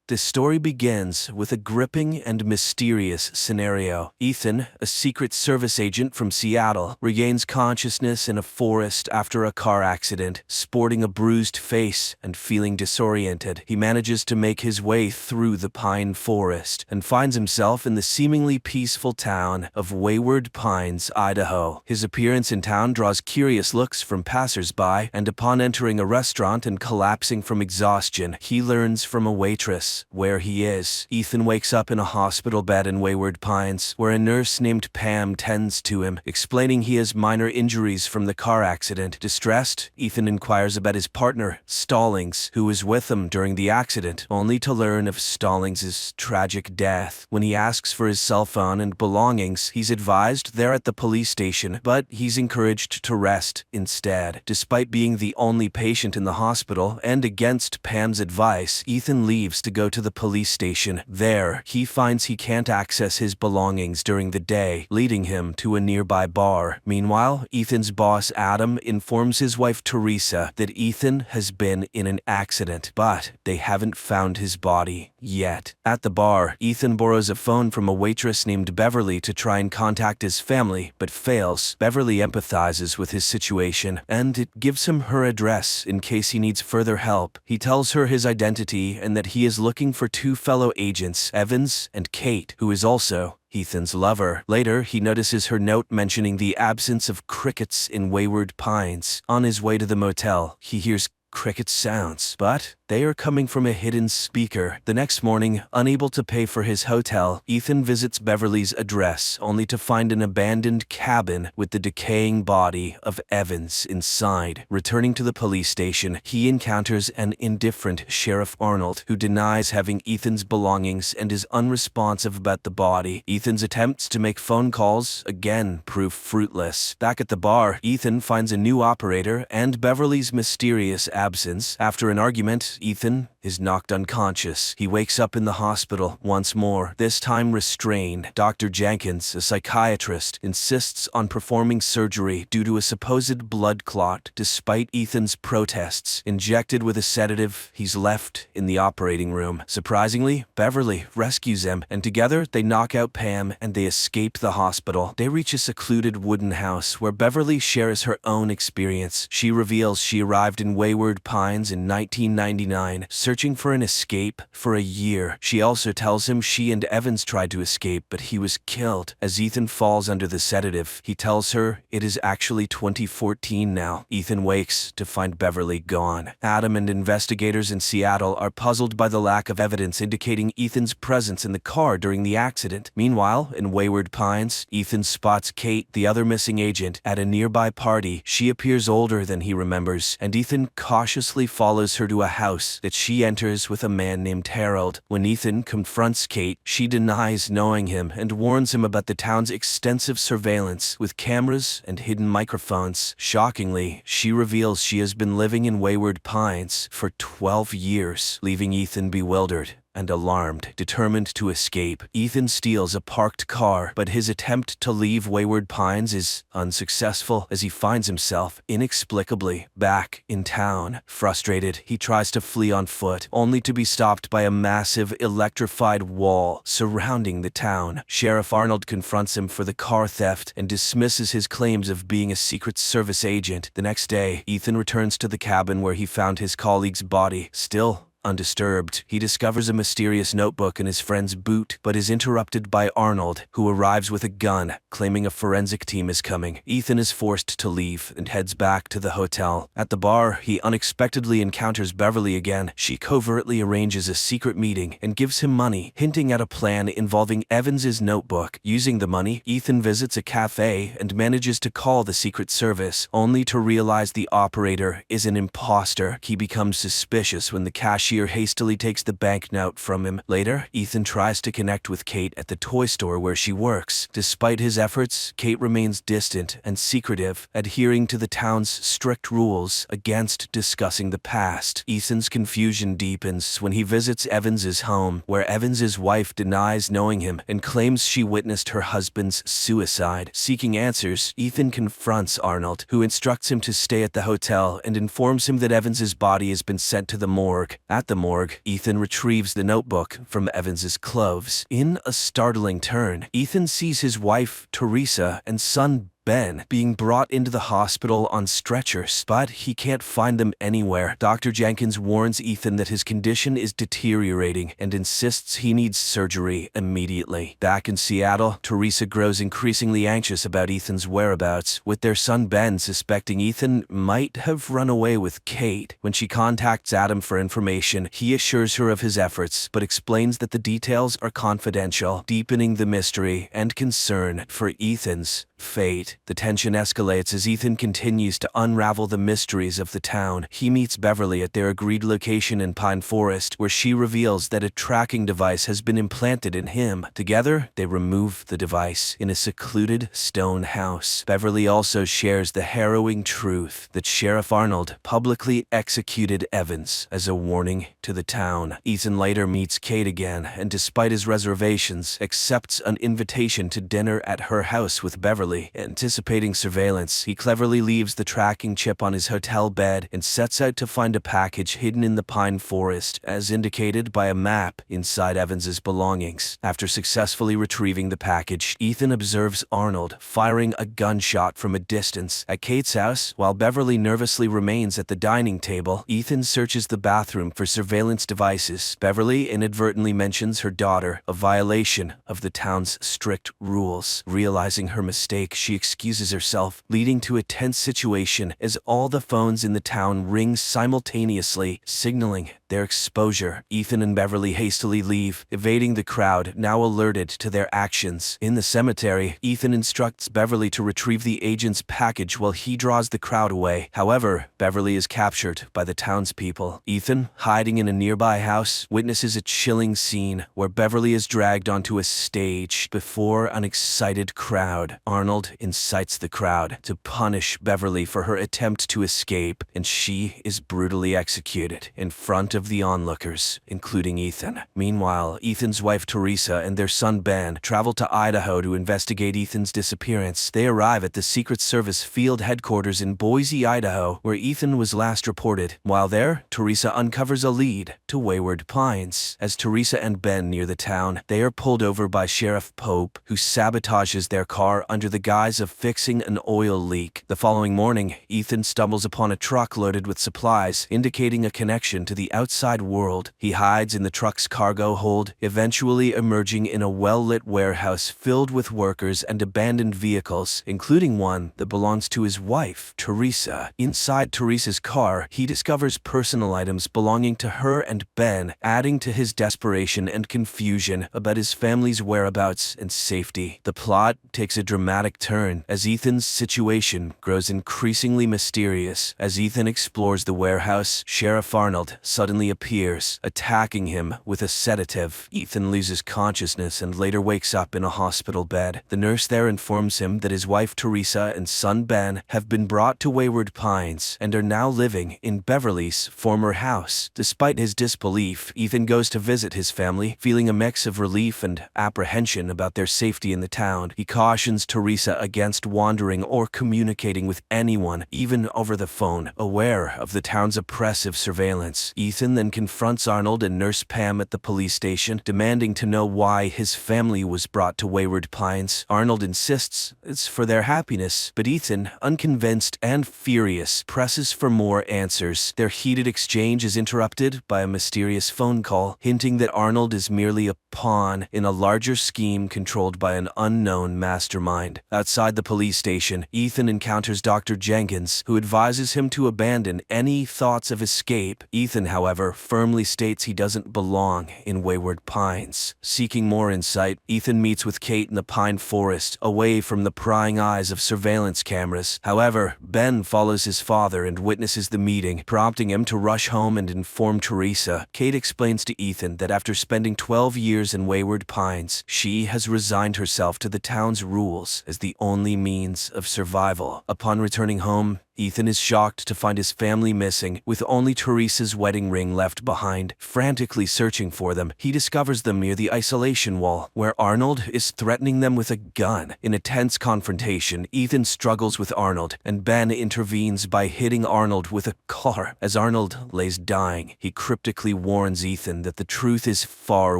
The story begins with a gripping and mysterious scenario. Ethan, a Secret Service agent from Seattle, regains consciousness in a forest after a car accident. Sporting a bruised face and feeling disoriented, he manages to make his way through the pine forest and finds himself in the seemingly peaceful town of Wayward Pines, Idaho. His appearance in town draws curious looks from passers-by, and upon entering a restaurant and collapsing from exhaustion, he learns from a waitress where he is. Ethan wakes up in a hospital bed in Wayward Pines, where a nurse named Pam tends to him, explaining he has minor injuries from the car accident. Distressed, Ethan inquires about his partner, Stallings, who was with him during the accident, only to learn of Stallings' tragic death. When he asks for his cell phone and belongings, he's advised they're at the police station, but he's encouraged to rest instead. Despite being the only patient in the hospital and against Pam's advice, Ethan leaves to go to the police station. There, he finds he can't access his belongings during the day, leading him to a nearby bar. Meanwhile, Ethan's boss Adam informs his wife Teresa that Ethan has been in an accident, but they haven't found his body yet. At the bar, Ethan borrows a phone from a waitress named Beverly to try and contact his family, but fails. Beverly empathizes with his situation, and it gives him her address in case he needs further help. He tells her his identity and that he is looking for two fellow agents, Evans and Kate, who is also Ethan's lover. Later, he notices her note mentioning the absence of crickets in Wayward Pines. On his way to the motel, he hears cricket sounds, but they are coming from a hidden speaker. The next morning, unable to pay for his hotel, Ethan visits Beverly's address only to find an abandoned cabin with the decaying body of Evans inside. Returning to the police station, he encounters an indifferent Sheriff Arnold who denies having Ethan's belongings and is unresponsive about the body. Ethan's attempts to make phone calls again prove fruitless. Back at the bar, Ethan finds a new operator and Beverly's mysterious absence. After an argument, Ethan is knocked unconscious. He wakes up in the hospital once more, this time restrained. Dr. Jenkins, a psychiatrist, insists on performing surgery due to a supposed blood clot. Despite Ethan's protests, injected with a sedative, he's left in the operating room. Surprisingly, Beverly rescues him, and together they knock out Pam and they escape the hospital. They reach a secluded wooden house where Beverly shares her own experience. She reveals she arrived in Wayward Pines in 1999, searching for an escape for a year. She also tells him she and Evans tried to escape, but he was killed. As Ethan falls under the sedative, he tells her it is actually 2014 now. Ethan wakes to find Beverly gone. Adam and investigators in Seattle are puzzled by the lack of evidence indicating Ethan's presence in the car during the accident. Meanwhile, in Wayward Pines, Ethan spots Kate, the other missing agent, at a nearby party. She appears older than he remembers, and Ethan cautiously follows her to a house that she enters with a man named Harold. When Ethan confronts Kate, she denies knowing him and warns him about the town's extensive surveillance with cameras and hidden microphones. Shockingly, she reveals she has been living in Wayward Pines for 12 years, leaving Ethan bewildered and alarmed. Determined to escape, Ethan steals a parked car, but his attempt to leave Wayward Pines is unsuccessful as he finds himself inexplicably back in town. Frustrated, he tries to flee on foot, only to be stopped by a massive electrified wall surrounding the town. Sheriff Arnold confronts him for the car theft and dismisses his claims of being a Secret Service agent. The next day, Ethan returns to the cabin where he found his colleague's body, still undisturbed. He discovers a mysterious notebook in his friend's boot, but is interrupted by Arnold, who arrives with a gun, claiming a forensic team is coming. Ethan is forced to leave and heads back to the hotel. At the bar, he unexpectedly encounters Beverly again. She covertly arranges a secret meeting and gives him money, hinting at a plan involving Evans's notebook. Using the money, Ethan visits a cafe and manages to call the Secret Service, only to realize the operator is an imposter. He becomes suspicious when the cashier hastily takes the banknote from him. Later, Ethan tries to connect with Kate at the toy store where she works. Despite his efforts, Kate remains distant and secretive, adhering to the town's strict rules against discussing the past. Ethan's confusion deepens when he visits Evans's home, where Evans's wife denies knowing him and claims she witnessed her husband's suicide. Seeking answers, Ethan confronts Arnold, who instructs him to stay at the hotel and informs him that Evans's body has been sent to the morgue. At At the morgue, Ethan retrieves the notebook from Evans's clothes. In a startling turn, Ethan sees his wife, Teresa, and son, Ben, being brought into the hospital on stretchers, but he can't find them anywhere. Dr. Jenkins warns Ethan that his condition is deteriorating and insists he needs surgery immediately. Back in Seattle, Teresa grows increasingly anxious about Ethan's whereabouts, with their son Ben suspecting Ethan might have run away with Kate. When she contacts Adam for information, he assures her of his efforts, but explains that the details are confidential, deepening the mystery and concern for Ethan's fate. The tension escalates as Ethan continues to unravel the mysteries of the town. He meets Beverly at their agreed location in Pine Forest, where she reveals that a tracking device has been implanted in him. Together, they remove the device in a secluded stone house. Beverly also shares the harrowing truth that Sheriff Arnold publicly executed Evans as a warning to the town. Ethan later meets Kate again, and despite his reservations, accepts an invitation to dinner at her house with Beverly. Anticipating surveillance, he cleverly leaves the tracking chip on his hotel bed and sets out to find a package hidden in the Pine Forest, as indicated by a map inside Evans's belongings. After successfully retrieving the package, Ethan observes Arnold firing a gunshot from a distance at Kate's house. While Beverly nervously remains at the dining table, Ethan searches the bathroom for surveillance devices. Beverly inadvertently mentions her daughter, a violation of the town's strict rules. Realizing her mistake, she excuses herself, leading to a tense situation as all the phones in the town ring simultaneously, signaling their exposure. Ethan and Beverly hastily leave, evading the crowd, now alerted to their actions. In the cemetery, Ethan instructs Beverly to retrieve the agent's package while he draws the crowd away. However, Beverly is captured by the townspeople. Ethan, hiding in a nearby house, witnesses a chilling scene where Beverly is dragged onto a stage before an excited crowd. Arnold incites the crowd to punish Beverly for her attempt to escape, and she is brutally executed in front of the onlookers, including Ethan. Meanwhile, Ethan's wife Teresa and their son Ben travel to Idaho to investigate Ethan's disappearance. They arrive at the Secret Service field headquarters in Boise, Idaho, where Ethan was last reported. While there, Teresa uncovers a lead to Wayward Pines. As Teresa and Ben near the town, they are pulled over by Sheriff Pope, who sabotages their car under the guise of fixing an oil leak. The following morning, Ethan stumbles upon a truck loaded with supplies, indicating a connection to the outside world. He hides in the truck's cargo hold, eventually emerging in a well-lit warehouse filled with workers and abandoned vehicles, including one that belongs to his wife, Teresa. Inside Teresa's car, he discovers personal items belonging to her and Ben, adding to his desperation and confusion about his family's whereabouts and safety. The plot takes a dramatic turn as Ethan's situation grows increasingly mysterious. As Ethan explores the warehouse, Sheriff Arnold suddenly appears, attacking him with a sedative. Ethan loses consciousness and later wakes up in a hospital bed. The nurse there informs him that his wife Teresa and son Ben have been brought to Wayward Pines and are now living in Beverly's former house. Despite his disbelief, Ethan goes to visit his family, feeling a mix of relief and apprehension about their safety in the town. He cautions Teresa against wandering or communicating with anyone, even over the phone. Aware of the town's oppressive surveillance, Ethan then confronts Arnold and Nurse Pam at the police station, demanding to know why his family was brought to Wayward Pines. Arnold insists it's for their happiness, but Ethan, unconvinced and furious, presses for more answers. Their heated exchange is interrupted by a mysterious phone call, hinting that Arnold is merely a pawn in a larger scheme controlled by an unknown mastermind. Outside the police station, Ethan encounters Dr. Jenkins, who advises him to abandon any thoughts of escape. Ethan, however, firmly states he doesn't belong in Wayward Pines. Seeking more insight, Ethan meets with Kate in the Pine Forest, away from the prying eyes of surveillance cameras. However, Ben follows his father and witnesses the meeting, prompting him to rush home and inform Teresa. Kate explains to Ethan that after spending 12 years in Wayward Pines, she has resigned herself to the town's rules as the only means of survival. Upon returning home, Ethan is shocked to find his family missing, with only Teresa's wedding ring left behind. Frantically searching for them, he discovers them near the isolation wall, where Arnold is threatening them with a gun. In a tense confrontation, Ethan struggles with Arnold, and Ben intervenes by hitting Arnold with a car. As Arnold lays dying, he cryptically warns Ethan that the truth is far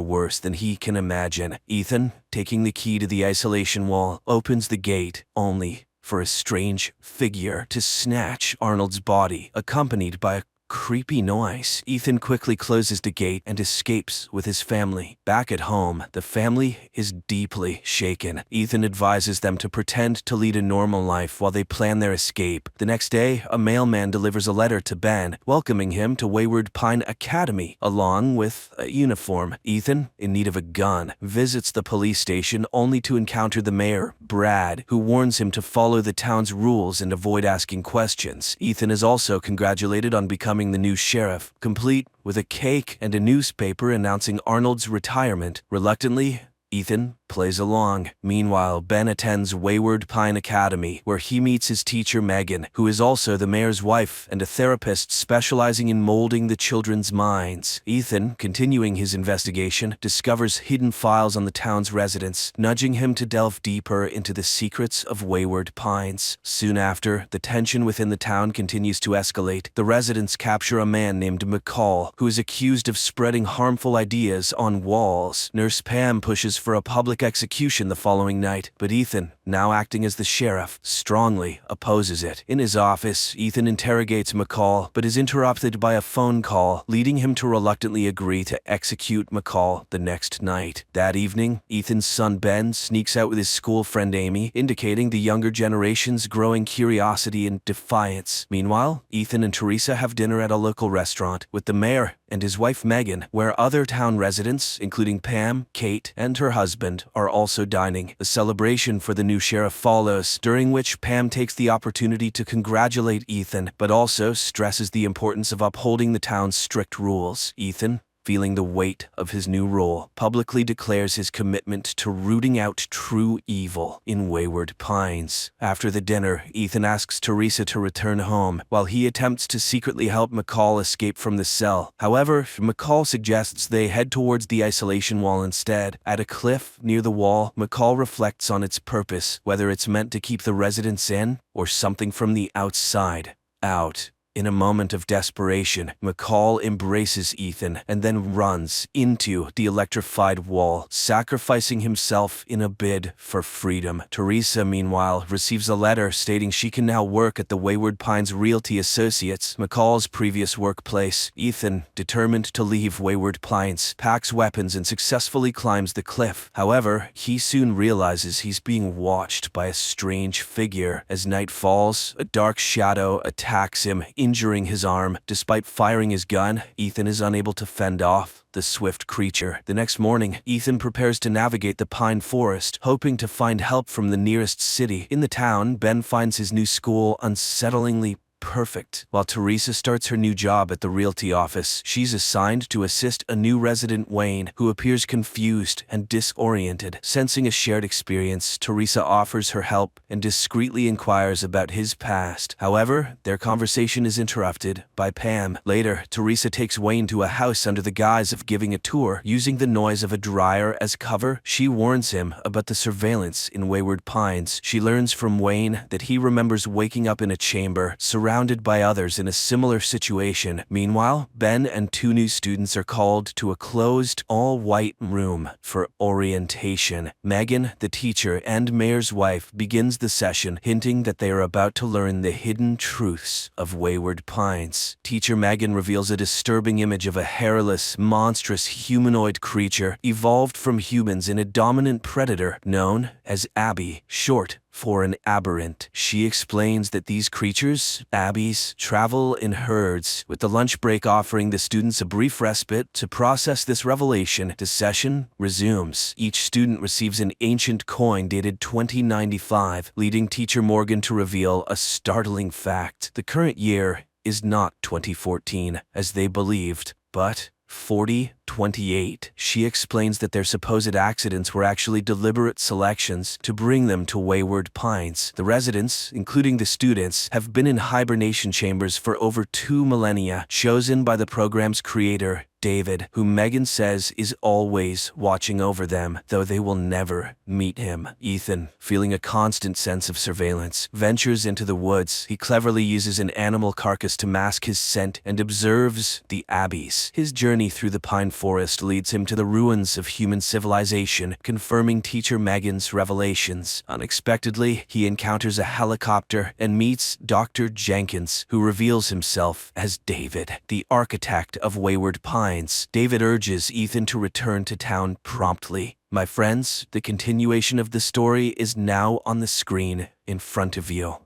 worse than he can imagine. Ethan, taking the key to the isolation wall, opens the gate, only for a strange figure to snatch Arnold's body, accompanied by a creepy noise. Ethan quickly closes the gate and escapes with his family. Back at home, the family is deeply shaken. Ethan advises them to pretend to lead a normal life while they plan their escape. The next day, a mailman delivers a letter to Ben, welcoming him to Wayward Pine Academy, along with a uniform. Ethan, in need of a gun, visits the police station only to encounter the mayor, Brad, who warns him to follow the town's rules and avoid asking questions. Ethan is also congratulated on becoming the new sheriff, complete with a cake and a newspaper announcing Arnold's retirement. Reluctantly, Ethan plays along. Meanwhile, Ben attends Wayward Pine Academy, where he meets his teacher Megan, who is also the mayor's wife and a therapist specializing in molding the children's minds. Ethan, continuing his investigation, discovers hidden files on the town's residents, nudging him to delve deeper into the secrets of Wayward Pines. Soon after, the tension within the town continues to escalate. The residents capture a man named McCall, who is accused of spreading harmful ideas on walls. Nurse Pam pushes for a public execution the following night, but Ethan, now acting as the sheriff, strongly opposes it. In his office, Ethan interrogates McCall, but is interrupted by a phone call, leading him to reluctantly agree to execute McCall the next night. That evening, Ethan's son Ben sneaks out with his school friend Amy, indicating the younger generation's growing curiosity and defiance. Meanwhile, Ethan and Teresa have dinner at a local restaurant with the mayor and his wife Megan, where other town residents, including Pam, Kate, and her husband, are also dining. The celebration for the new sheriff follows, during which Pam takes the opportunity to congratulate Ethan, but also stresses the importance of upholding the town's strict rules. Ethan, feeling the weight of his new role, publicly declares his commitment to rooting out true evil in Wayward Pines. After the dinner, Ethan asks Teresa to return home, while he attempts to secretly help McCall escape from the cell. However, McCall suggests they head towards the isolation wall instead. At a cliff near the wall, McCall reflects on its purpose, whether it's meant to keep the residents in, or something from the outside out. In a moment of desperation, McCall embraces Ethan and then runs into the electrified wall, sacrificing himself in a bid for freedom. Teresa, meanwhile, receives a letter stating she can now work at the Wayward Pines Realty Associates, McCall's previous workplace. Ethan, determined to leave Wayward Pines, packs weapons and successfully climbs the cliff. However, he soon realizes he's being watched by a strange figure. As night falls, a dark shadow attacks him, injuring his arm. Despite firing his gun, Ethan is unable to fend off the swift creature. The next morning, Ethan prepares to navigate the pine forest, hoping to find help from the nearest city. In the town, Ben finds his new school unsettlingly perfect. While Teresa starts her new job at the realty office, she's assigned to assist a new resident, Wayne, who appears confused and disoriented. Sensing a shared experience, Teresa offers her help and discreetly inquires about his past. However, their conversation is interrupted by Pam. Later, Teresa takes Wayne to a house under the guise of giving a tour. Using the noise of a dryer as cover, she warns him about the surveillance in Wayward Pines. She learns from Wayne that he remembers waking up in a chamber, surrounded by others in a similar situation. Meanwhile, Ben and two new students are called to a closed, all-white room for orientation. Megan, the teacher and mayor's wife, begins the session, hinting that they are about to learn the hidden truths of Wayward Pines. Teacher Megan reveals a disturbing image of a hairless, monstrous humanoid creature evolved from humans in a dominant predator known as Abby, short for an aberrant. She explains that these creatures, Abbies, travel in herds, with the lunch break offering the students a brief respite to process this revelation. The session resumes. Each student receives an ancient coin dated 2095, leading teacher Morgan to reveal a startling fact. The current year is not 2014, as they believed, but 40 28. She explains that their supposed accidents were actually deliberate selections to bring them to Wayward Pines. The residents, including the students, have been in hibernation chambers for over 2 millennia, chosen by the program's creator, David, who Megan says is always watching over them, though they will never meet him. Ethan, feeling a constant sense of surveillance, ventures into the woods. He cleverly uses an animal carcass to mask his scent and observes the Abbeys. His journey through the pine forest leads him to the ruins of human civilization, confirming teacher Megan's revelations. Unexpectedly, he encounters a helicopter and meets Dr. Jenkins, who reveals himself as David, the architect of Wayward Pines. David urges Ethan to return to town promptly. My friends, the continuation of the story is now on the screen in front of you.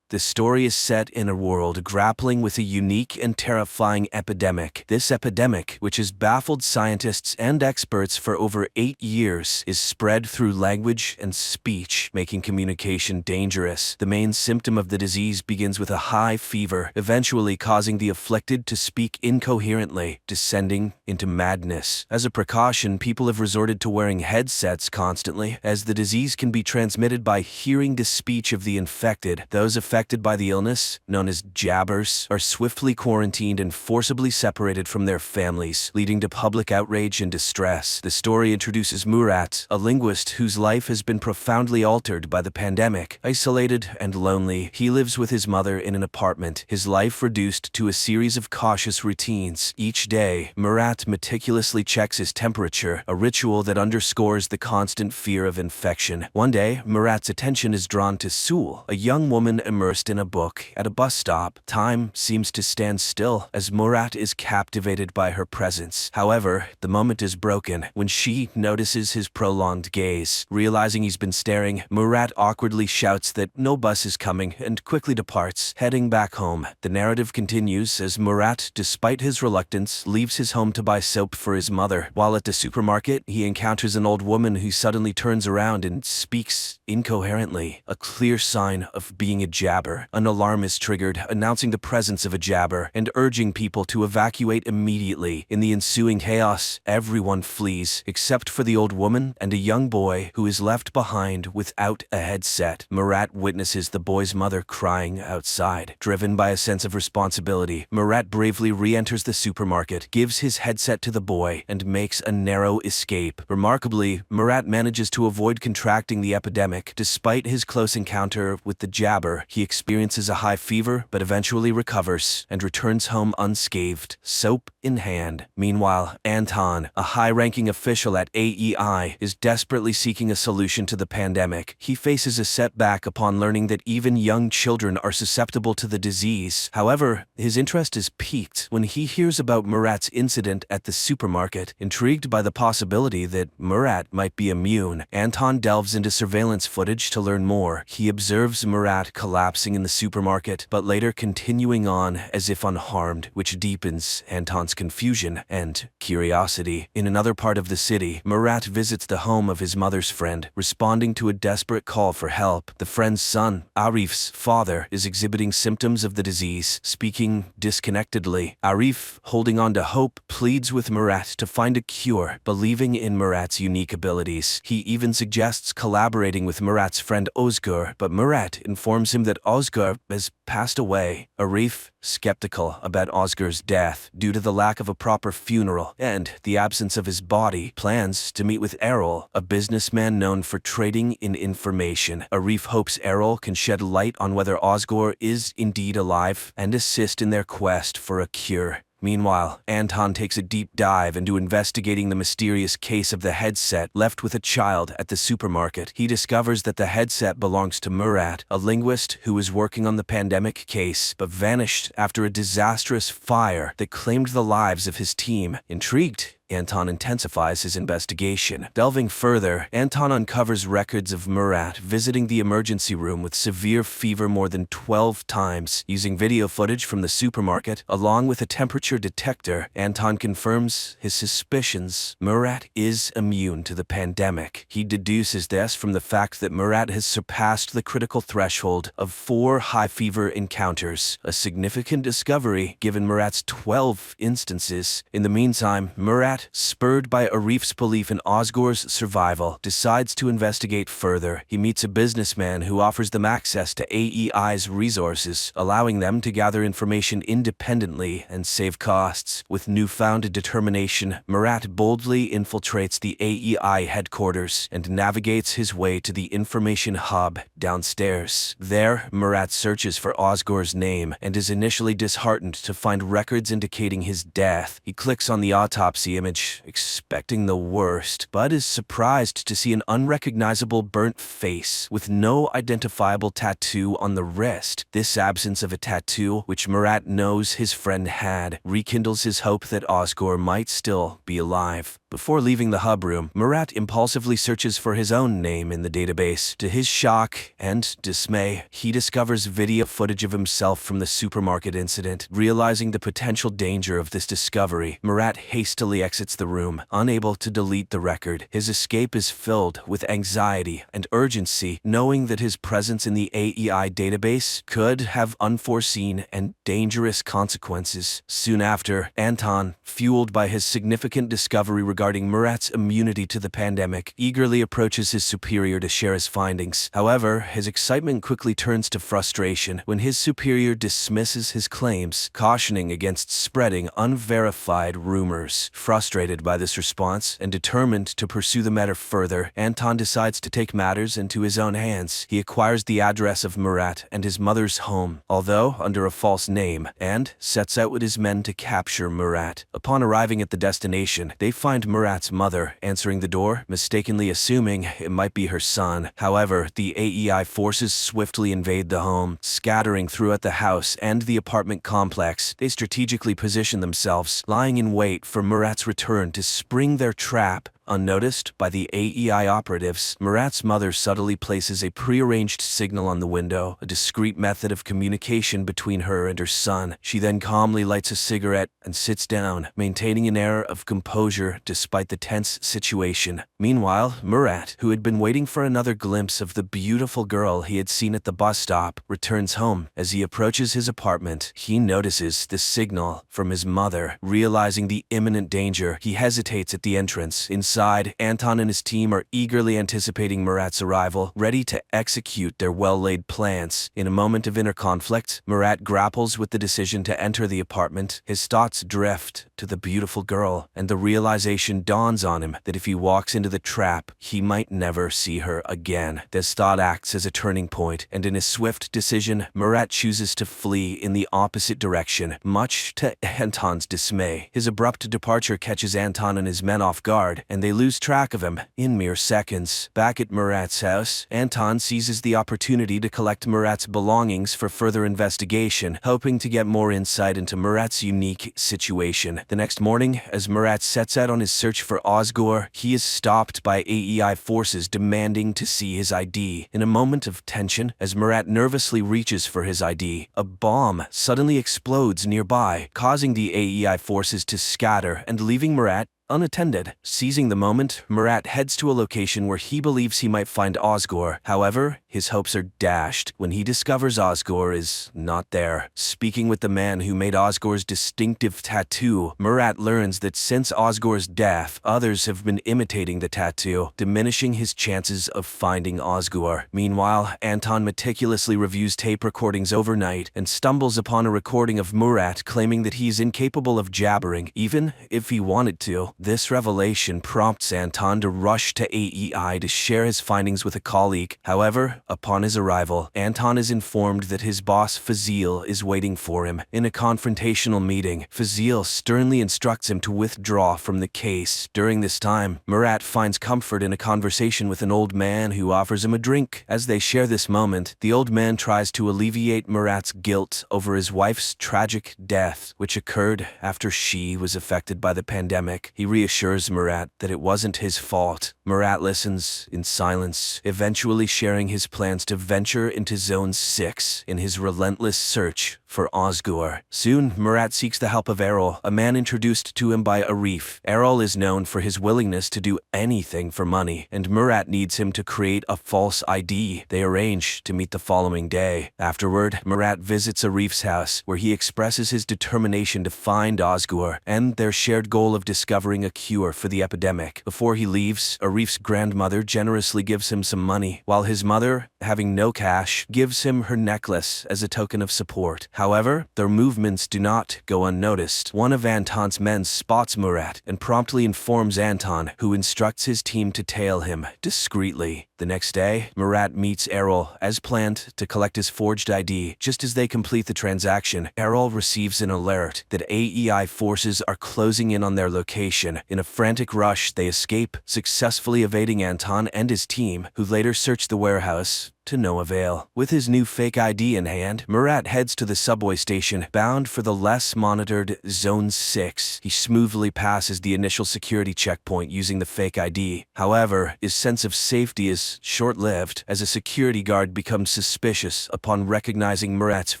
The story is set in a world grappling with a unique and terrifying epidemic. This epidemic, which has baffled scientists and experts for over 8 years, is spread through language and speech, making communication dangerous. The main symptom of the disease begins with a high fever, eventually causing the afflicted to speak incoherently, descending into madness. As a precaution, people have resorted to wearing headsets constantly, as the disease can be transmitted by hearing the speech of the infected. Those affected by the illness, known as jabbers, are swiftly quarantined and forcibly separated from their families, leading to public outrage and distress. The story introduces Murat, a linguist whose life has been profoundly altered by the pandemic. Isolated and lonely, he lives with his mother in an apartment, his life reduced to a series of cautious routines. Each day, Murat meticulously checks his temperature, a ritual that underscores the constant fear of infection. One day, Murat's attention is drawn to Sul, a young woman immersed in a book at a bus stop. Time seems to stand still as Murat is captivated by her presence. However, the moment is broken when she notices his prolonged gaze. Realizing he's been staring, Murat awkwardly shouts that no bus is coming and quickly departs, heading back home. The narrative continues as Murat, despite his reluctance, leaves his home to buy soap for his mother. While at the supermarket, he encounters an old woman who suddenly turns around and speaks incoherently, a clear sign of being a jabber. An alarm is triggered, announcing the presence of a jabber and urging people to evacuate immediately. In the ensuing chaos, everyone flees, except for the old woman and a young boy who is left behind without a headset. Murat witnesses the boy's mother crying outside. Driven by a sense of responsibility, Murat bravely re-enters the supermarket, gives his headset to the boy, and makes a narrow escape. Remarkably, Murat manages to avoid contracting the epidemic. Despite his close encounter with the jabber, he experiences a high fever but eventually recovers and returns home unscathed, soap in hand. Meanwhile, Anton, a high-ranking official at AEI, is desperately seeking a solution to the pandemic. He faces a setback upon learning that even young children are susceptible to the disease. However, his interest is piqued when he hears about Murat's incident at the supermarket. Intrigued by the possibility that Murat might be immune, Anton delves into surveillance footage to learn more. He observes Murat collapsing in the supermarket, but later continuing on as if unharmed, which deepens Anton's confusion and curiosity. In another part of the city, Murat visits the home of his mother's friend, responding to a desperate call for help. The friend's son, Arif's father, is exhibiting symptoms of the disease, speaking disconnectedly. Arif, holding on to hope, pleads with Murat to find a cure, believing in Murat's unique abilities. He even suggests collaborating with Murat's friend Ozgur, but Murat informs him that Ozgur has passed away. Arif, skeptical about Ozgur's death due to the lack of a proper funeral and the absence of his body, plans to meet with Errol, a businessman known for trading in information. Arif hopes Errol can shed light on whether Ozgur is indeed alive and assist in their quest for a cure. Meanwhile, Anton takes a deep dive into investigating the mysterious case of the headset left with a child at the supermarket. He discovers that the headset belongs to Murat, a linguist who was working on the pandemic case but vanished after a disastrous fire that claimed the lives of his team. Intrigued, Anton intensifies his investigation. Delving further, Anton uncovers records of Murat visiting the emergency room with severe fever more than 12 times. Using video footage from the supermarket, along with a temperature detector, Anton confirms his suspicions. Murat is immune to the pandemic. He deduces this from the fact that Murat has surpassed the critical threshold of 4 high fever encounters, a significant discovery given Murat's 12 instances. In the meantime, Murat, spurred by Arif's belief in Ozgor's survival, decides to investigate further. He meets a businessman who offers them access to AEI's resources, allowing them to gather information independently and save costs. With newfound determination, Murat boldly infiltrates the AEI headquarters and navigates his way to the information hub downstairs. There, Murat searches for Ozgor's name and is initially disheartened to find records indicating his death. He clicks on the autopsy image, expecting the worst, but is surprised to see an unrecognizable burnt face with no identifiable tattoo on the wrist. This absence of a tattoo, which Murat knows his friend had, rekindles his hope that Ozgor might still be alive. Before leaving the hub room, Murat impulsively searches for his own name in the database. To his shock and dismay, he discovers video footage of himself from the supermarket incident. Realizing the potential danger of this discovery, Murat hastily exits the room, unable to delete the record. His escape is filled with anxiety and urgency, knowing that his presence in the AEI database could have unforeseen and dangerous consequences. Soon after, Anton, fueled by his significant discovery regarding Murat's immunity to the pandemic, eagerly approaches his superior to share his findings. However, his excitement quickly turns to frustration when his superior dismisses his claims, cautioning against spreading unverified rumors. Frustrated by this response and determined to pursue the matter further, Anton decides to take matters into his own hands. He acquires the address of Murat and his mother's home, although under a false name, and sets out with his men to capture Murat. Upon arriving at the destination, they find Murat's mother answering the door, mistakenly assuming it might be her son. However, the AEI forces swiftly invade the home, scattering throughout the house and the apartment complex. They strategically position themselves, lying in wait for Murat's return to spring their trap. Unnoticed by the AEI operatives, Murat's mother subtly places a prearranged signal on the window, a discreet method of communication between her and her son. She then calmly lights a cigarette and sits down, maintaining an air of composure despite the tense situation. Meanwhile, Murat, who had been waiting for another glimpse of the beautiful girl he had seen at the bus stop, returns home. As he approaches his apartment, he notices the signal from his mother. Realizing the imminent danger, he hesitates at the entrance. Inside, Anton and his team are eagerly anticipating Murat's arrival, ready to execute their well-laid plans. In a moment of inner conflict, Murat grapples with the decision to enter the apartment. His thoughts drift to the beautiful girl, and the realization dawns on him that if he walks into the trap, he might never see her again. This thought acts as a turning point, and in a swift decision, Murat chooses to flee in the opposite direction, much to Anton's dismay. His abrupt departure catches Anton and his men off guard, and they lose track of him in mere seconds. Back at Murat's house, Anton seizes the opportunity to collect Murat's belongings for further investigation, hoping to get more insight into Murat's unique situation. The next morning, as Murat sets out on his search for Ozgor, he is stopped by AEI forces demanding to see his ID. In a moment of tension, as Murat nervously reaches for his ID, a bomb suddenly explodes nearby, causing the AEI forces to scatter and leaving Murat unattended. Seizing the moment, Murat heads to a location where he believes he might find Ozgor. However, his hopes are dashed when he discovers Ozgor is not there. Speaking with the man who made Ozgor's distinctive tattoo, Murat learns that since Ozgor's death, others have been imitating the tattoo, diminishing his chances of finding Ozgor. Meanwhile, Anton meticulously reviews tape recordings overnight and stumbles upon a recording of Murat claiming that he is incapable of jabbering, even if he wanted to. This revelation prompts Anton to rush to AEI to share his findings with a colleague. However, Upon his arrival, Anton is informed that his boss Fazil is waiting for him. In a confrontational meeting, Fazil sternly instructs him to withdraw from the case. During this time, Murat finds comfort in a conversation with an old man who offers him a drink. As they share this moment, the old man tries to alleviate Murat's guilt over his wife's tragic death, which occurred after she was affected by the pandemic. He reassures Murat that it wasn't his fault. Murat listens in silence, eventually sharing his plans to venture into Zone 6 in his relentless search for Ozgur. Soon, Murat seeks the help of Erol, a man introduced to him by Arif. Erol is known for his willingness to do anything for money, and Murat needs him to create a false ID. They arrange to meet the following day. Afterward, Murat visits Arif's house, where he expresses his determination to find Ozgur and their shared goal of discovering a cure for the epidemic. Before he leaves, Arif's grandmother generously gives him some money, while his mother, having no cash, gives him her necklace as a token of support. However, their movements do not go unnoticed. One of Anton's men spots Murat and promptly informs Anton, who instructs his team to tail him discreetly. The next day, Murat meets Erol as planned to collect his forged ID. Just as they complete the transaction, Erol receives an alert that AEI forces are closing in on their location. In a frantic rush, they escape, successfully evading Anton and his team, who later search the warehouse to no avail. With his new fake ID in hand, Murat heads to the subway station, bound for the less monitored Zone 6. He smoothly passes the initial security checkpoint using the fake ID. However, his sense of safety is short-lived, as a security guard becomes suspicious upon recognizing Murat's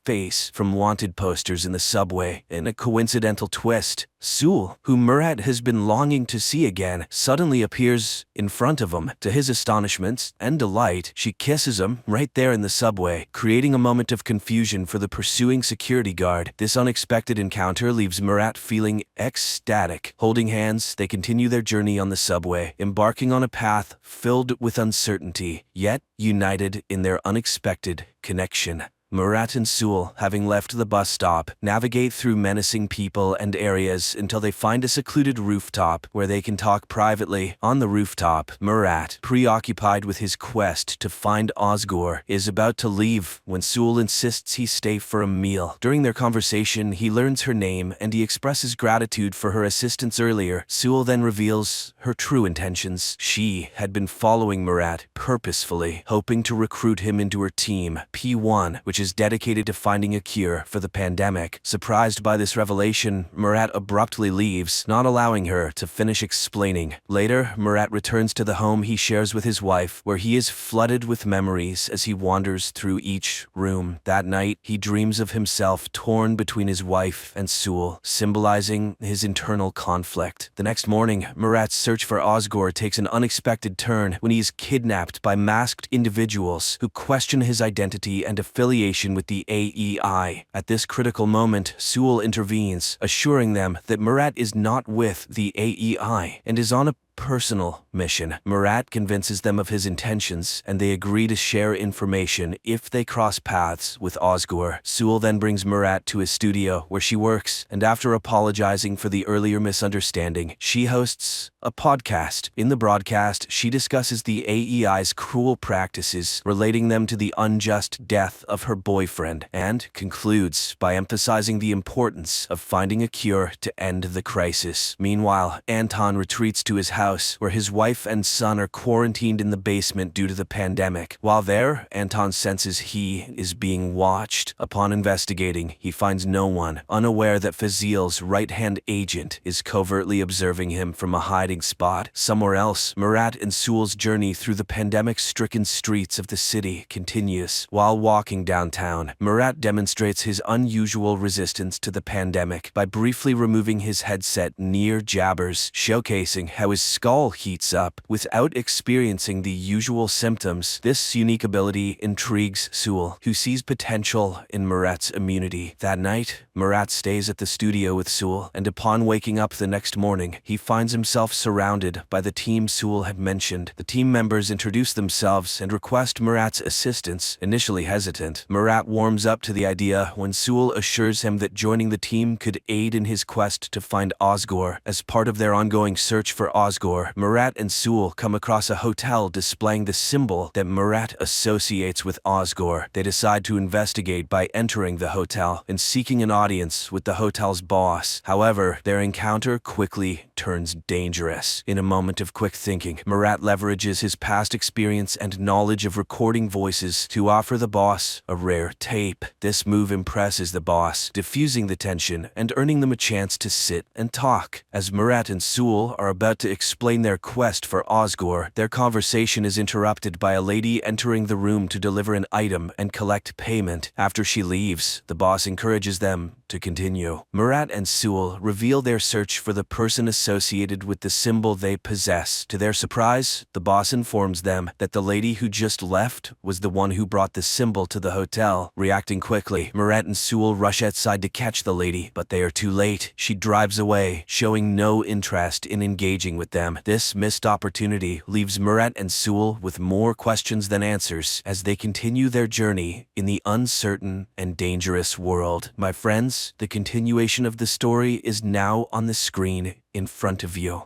face from wanted posters in the subway. In a coincidental twist, Sul, who Murat has been longing to see again, suddenly appears in front of him. To his astonishment and delight, she kisses him right there in the subway, creating a moment of confusion for the pursuing security guard. This unexpected encounter leaves Murat feeling ecstatic. Holding hands, they continue their journey on the subway, embarking on a path filled with uncertainty, yet united in their unexpected connection. Murat and Sul, having left the bus stop, navigate through menacing people and areas until they find a secluded rooftop where they can talk privately. On the rooftop, Murat, preoccupied with his quest to find Ozgur, is about to leave when Sul insists he stay for a meal. During their conversation, he learns her name and he expresses gratitude for her assistance earlier. Sul then reveals her true intentions. She had been following Murat purposefully, hoping to recruit him into her team, P1, which is dedicated to finding a cure for the pandemic. Surprised by this revelation, Murat abruptly leaves, not allowing her to finish explaining. Later, Murat returns to the home he shares with his wife, where he is flooded with memories as he wanders through each room. That night, he dreams of himself torn between his wife and Sul, symbolizing his internal conflict. The next morning, Murat's search for Ozgur takes an unexpected turn when he is kidnapped by masked individuals who question his identity and affiliation with the AEI. At this critical moment, Sul intervenes, assuring them that Murat is not with the AEI and is on a personal mission. Murat convinces them of his intentions, and they agree to share information if they cross paths with Ozgur. Sul then brings Murat to his studio where she works, and after apologizing for the earlier misunderstanding, she hosts a podcast. In the broadcast, she discusses the AEI's cruel practices, relating them to the unjust death of her boyfriend, and concludes by emphasizing the importance of finding a cure to end the crisis. Meanwhile, Anton retreats to his house, where his wife and son are quarantined in the basement due to the pandemic. While there, Anton senses he is being watched. Upon investigating, he finds no one, unaware that Fazil's right-hand agent is covertly observing him from a hiding spot. Somewhere else, Murat and Sul's journey through the pandemic-stricken streets of the city continues. While walking downtown, Murat demonstrates his unusual resistance to the pandemic by briefly removing his headset near Jabbers, showcasing how his skull heats up without experiencing the usual symptoms. This unique ability intrigues Sul, who sees potential in Murat's immunity. That night, Murat stays at the studio with Sewell, and upon waking up the next morning, he finds himself surrounded by the team Sewell had mentioned. The team members introduce themselves and request Murat's assistance. Initially hesitant, Murat warms up to the idea when Sewell assures him that joining the team could aid in his quest to find Osgore. As part of their ongoing search for Osgore, Murat and Sewell come across a hotel displaying the symbol that Murat associates with Osgore. They decide to investigate by entering the hotel and seeking an audience with the hotel's boss. However, their encounter quickly turns dangerous. In a moment of quick thinking, Murat leverages his past experience and knowledge of recording voices to offer the boss a rare tape. This move impresses the boss, diffusing the tension and earning them a chance to sit and talk. As Murat and Sewell are about to explain their quest for Osgore, their conversation is interrupted by a lady entering the room to deliver an item and collect payment. After she leaves, the boss encourages them to continue. Murat and Sewell reveal their search for the person associated with the symbol they possess. To their surprise, the boss informs them that the lady who just left was the one who brought the symbol to the hotel. Reacting quickly, Murat and Sewell rush outside to catch the lady, but they are too late. She drives away, showing no interest in engaging with them. This missed opportunity leaves Murat and Sewell with more questions than answers as they continue their journey in the uncertain and dangerous world. My friends, the continuation of the story is now on the screen in front of you.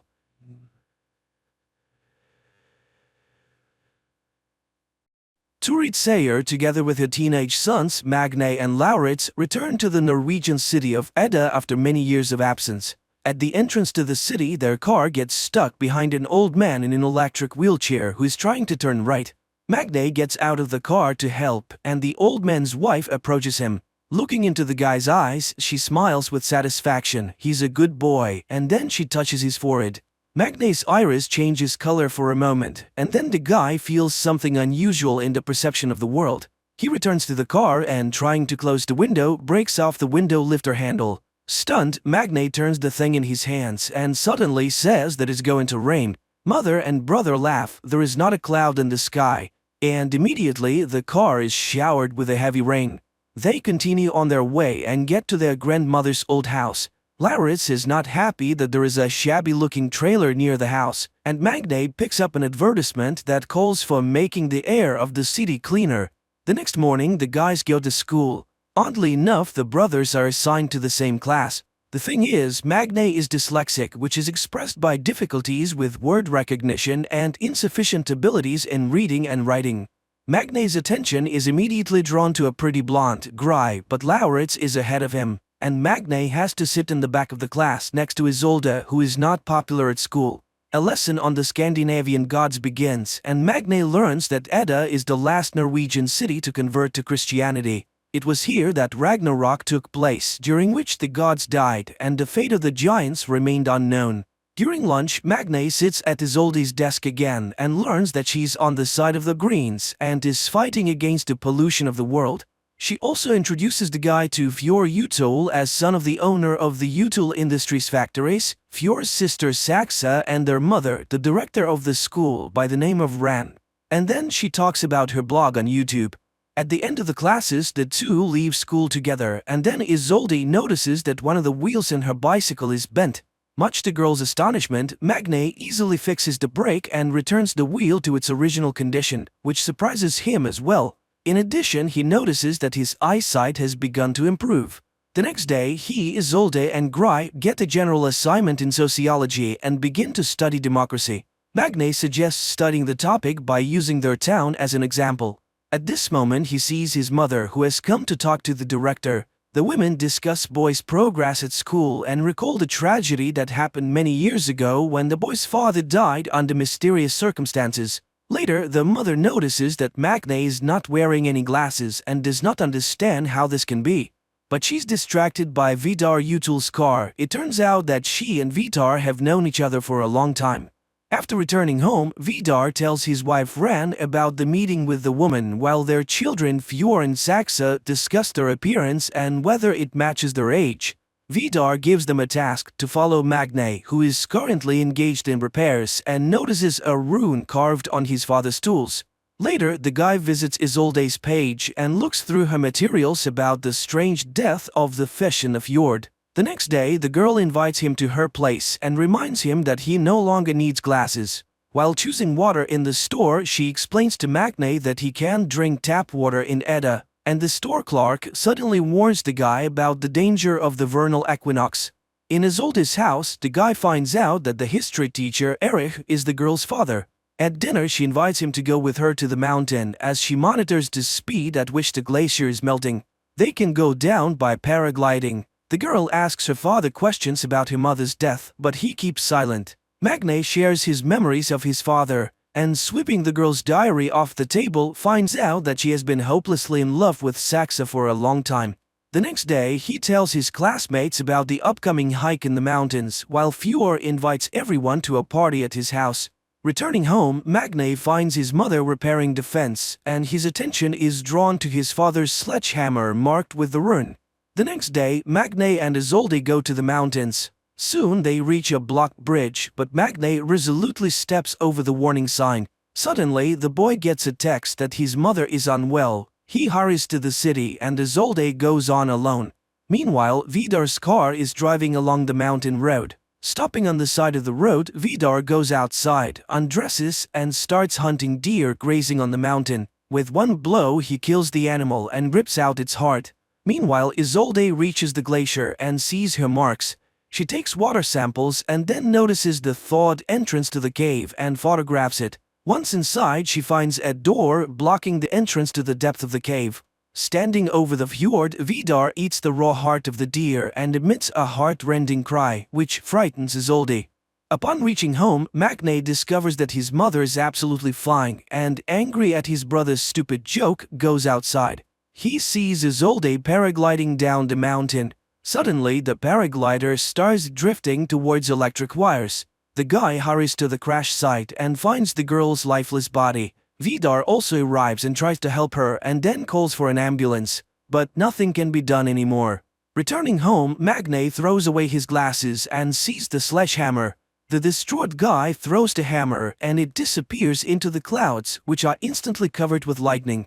Turid Sayer, together with her teenage sons, Magne and Lauritz, returned to the Norwegian city of Edda after many years of absence. At the entrance to the city, their car gets stuck behind an old man in an electric wheelchair who is trying to turn right. Magne gets out of the car to help, and the old man's wife approaches him. Looking into the guy's eyes, she smiles with satisfaction. He's a good boy, and then she touches his forehead. Magne's iris changes color for a moment, and then the guy feels something unusual in the perception of the world. He returns to the car and, trying to close the window, breaks off the window lifter handle. Stunned, Magne turns the thing in his hands and suddenly says that it's going to rain. Mother and brother laugh. There is not a cloud in the sky, and immediately the car is showered with a heavy rain. They continue on their way and get to their grandmother's old house. Lauritz is not happy that there is a shabby-looking trailer near the house, and Magne picks up an advertisement that calls for making the air of the city cleaner. The next morning, the guys go to school. Oddly enough, the brothers are assigned to the same class. The thing is, Magne is dyslexic, which is expressed by difficulties with word recognition and insufficient abilities in reading and writing. Magne's attention is immediately drawn to a pretty blonde, Gry, but Lauritz is ahead of him, and Magne has to sit in the back of the class next to Isolde, who is not popular at school. A lesson on the Scandinavian gods begins, and Magne learns that Edda is the last Norwegian city to convert to Christianity. It was here that Ragnarok took place, during which the gods died, and the fate of the giants remained unknown. During lunch, Magne sits at Isolde's desk again and learns that she's on the side of the Greens and is fighting against the pollution of the world. She also introduces the guy to Fjord Utul as son of the owner of the Utul Industries factories, Fjord's sister Saxa, and their mother, the director of the school by the name of Ran. And then she talks about her blog on YouTube. At the end of the classes, the two leave school together, and then Isolde notices that one of the wheels in her bicycle is bent. Much to the girl's astonishment, Magne easily fixes the brake and returns the wheel to its original condition, which surprises him as well. In addition, he notices that his eyesight has begun to improve. The next day, he, Isolde, and Gry get a general assignment in sociology and begin to study democracy. Magne suggests studying the topic by using their town as an example. At this moment, he sees his mother, who has come to talk to the director. The women discuss boy's progress at school and recall the tragedy that happened many years ago when the boy's father died under mysterious circumstances. Later, the mother notices that Magne is not wearing any glasses and does not understand how this can be. But she's distracted by Vidar Utul's car. It turns out that she and Vidar have known each other for a long time. After returning home, Vidar tells his wife Ran about the meeting with the woman, while their children Fjord and Saxa discuss their appearance and whether it matches their age. Vidar gives them a task to follow Magne, who is currently engaged in repairs and notices a rune carved on his father's tools. Later, the guy visits Isolde's page and looks through her materials about the strange death of the fish in the fjord. The next day, the girl invites him to her place and reminds him that he no longer needs glasses. While choosing water in the store, she explains to Magne that he can't drink tap water in Edda, and the store clerk suddenly warns the guy about the danger of the vernal equinox. In Isolde's house, the guy finds out that the history teacher, Erich, is the girl's father. At dinner, she invites him to go with her to the mountain as she monitors the speed at which the glacier is melting. They can go down by paragliding. The girl asks her father questions about her mother's death, but he keeps silent. Magne shares his memories of his father, and sweeping the girl's diary off the table, finds out that she has been hopelessly in love with Saxa for a long time. The next day, he tells his classmates about the upcoming hike in the mountains, while Fjord invites everyone to a party at his house. Returning home, Magne finds his mother repairing the fence, and his attention is drawn to his father's sledgehammer marked with the rune. The next day, Magne and Isolde go to the mountains. Soon they reach a blocked bridge, but Magne resolutely steps over the warning sign. Suddenly, the boy gets a text that his mother is unwell. He hurries to the city and Isolde goes on alone. Meanwhile, Vidar's car is driving along the mountain road. Stopping on the side of the road, Vidar goes outside, undresses, and starts hunting deer grazing on the mountain. With one blow, he kills the animal and rips out its heart. Meanwhile, Isolde reaches the glacier and sees her marks. She takes water samples and then notices the thawed entrance to the cave and photographs it. Once inside, she finds a door blocking the entrance to the depth of the cave. Standing over the fjord, Vidar eats the raw heart of the deer and emits a heart-rending cry, which frightens Isolde. Upon reaching home, Magne discovers that his mother is absolutely fine and, angry at his brother's stupid joke, goes outside. He sees Isolde paragliding down the mountain. Suddenly, the paraglider starts drifting towards electric wires. The guy hurries to the crash site and finds the girl's lifeless body. Vidar also arrives and tries to help her and then calls for an ambulance. But nothing can be done anymore. Returning home, Magne throws away his glasses and sees the sledgehammer. The distraught guy throws the hammer and it disappears into the clouds, which are instantly covered with lightning.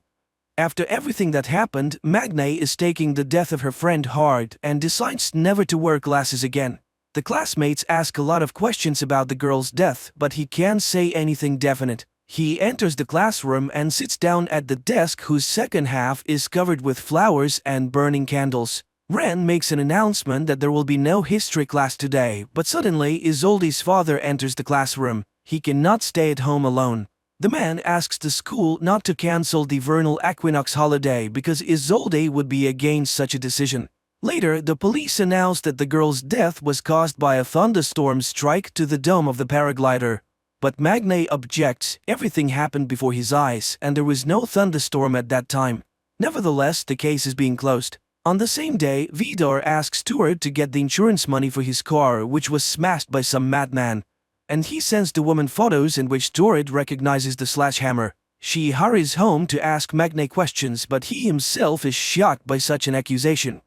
After everything that happened, Magne is taking the death of her friend hard and decides never to wear glasses again. The classmates ask a lot of questions about the girl's death, but he can't say anything definite. He enters the classroom and sits down at the desk whose second half is covered with flowers and burning candles. Ren makes an announcement that there will be no history class today, but suddenly Isolde's father enters the classroom. He cannot stay at home alone. The man asks the school not to cancel the vernal equinox holiday because Isolde would be against such a decision. Later, the police announce that the girl's death was caused by a thunderstorm strike to the dome of the paraglider. But Magne objects. Everything happened before his eyes, and there was no thunderstorm at that time. Nevertheless, the case is being closed. On the same day, Vidar asks Stuart to get the insurance money for his car, which was smashed by some madman. And he sends the woman photos in which Stuart recognizes the sledgehammer. She hurries home to ask Magne questions, but he himself is shocked by such an accusation.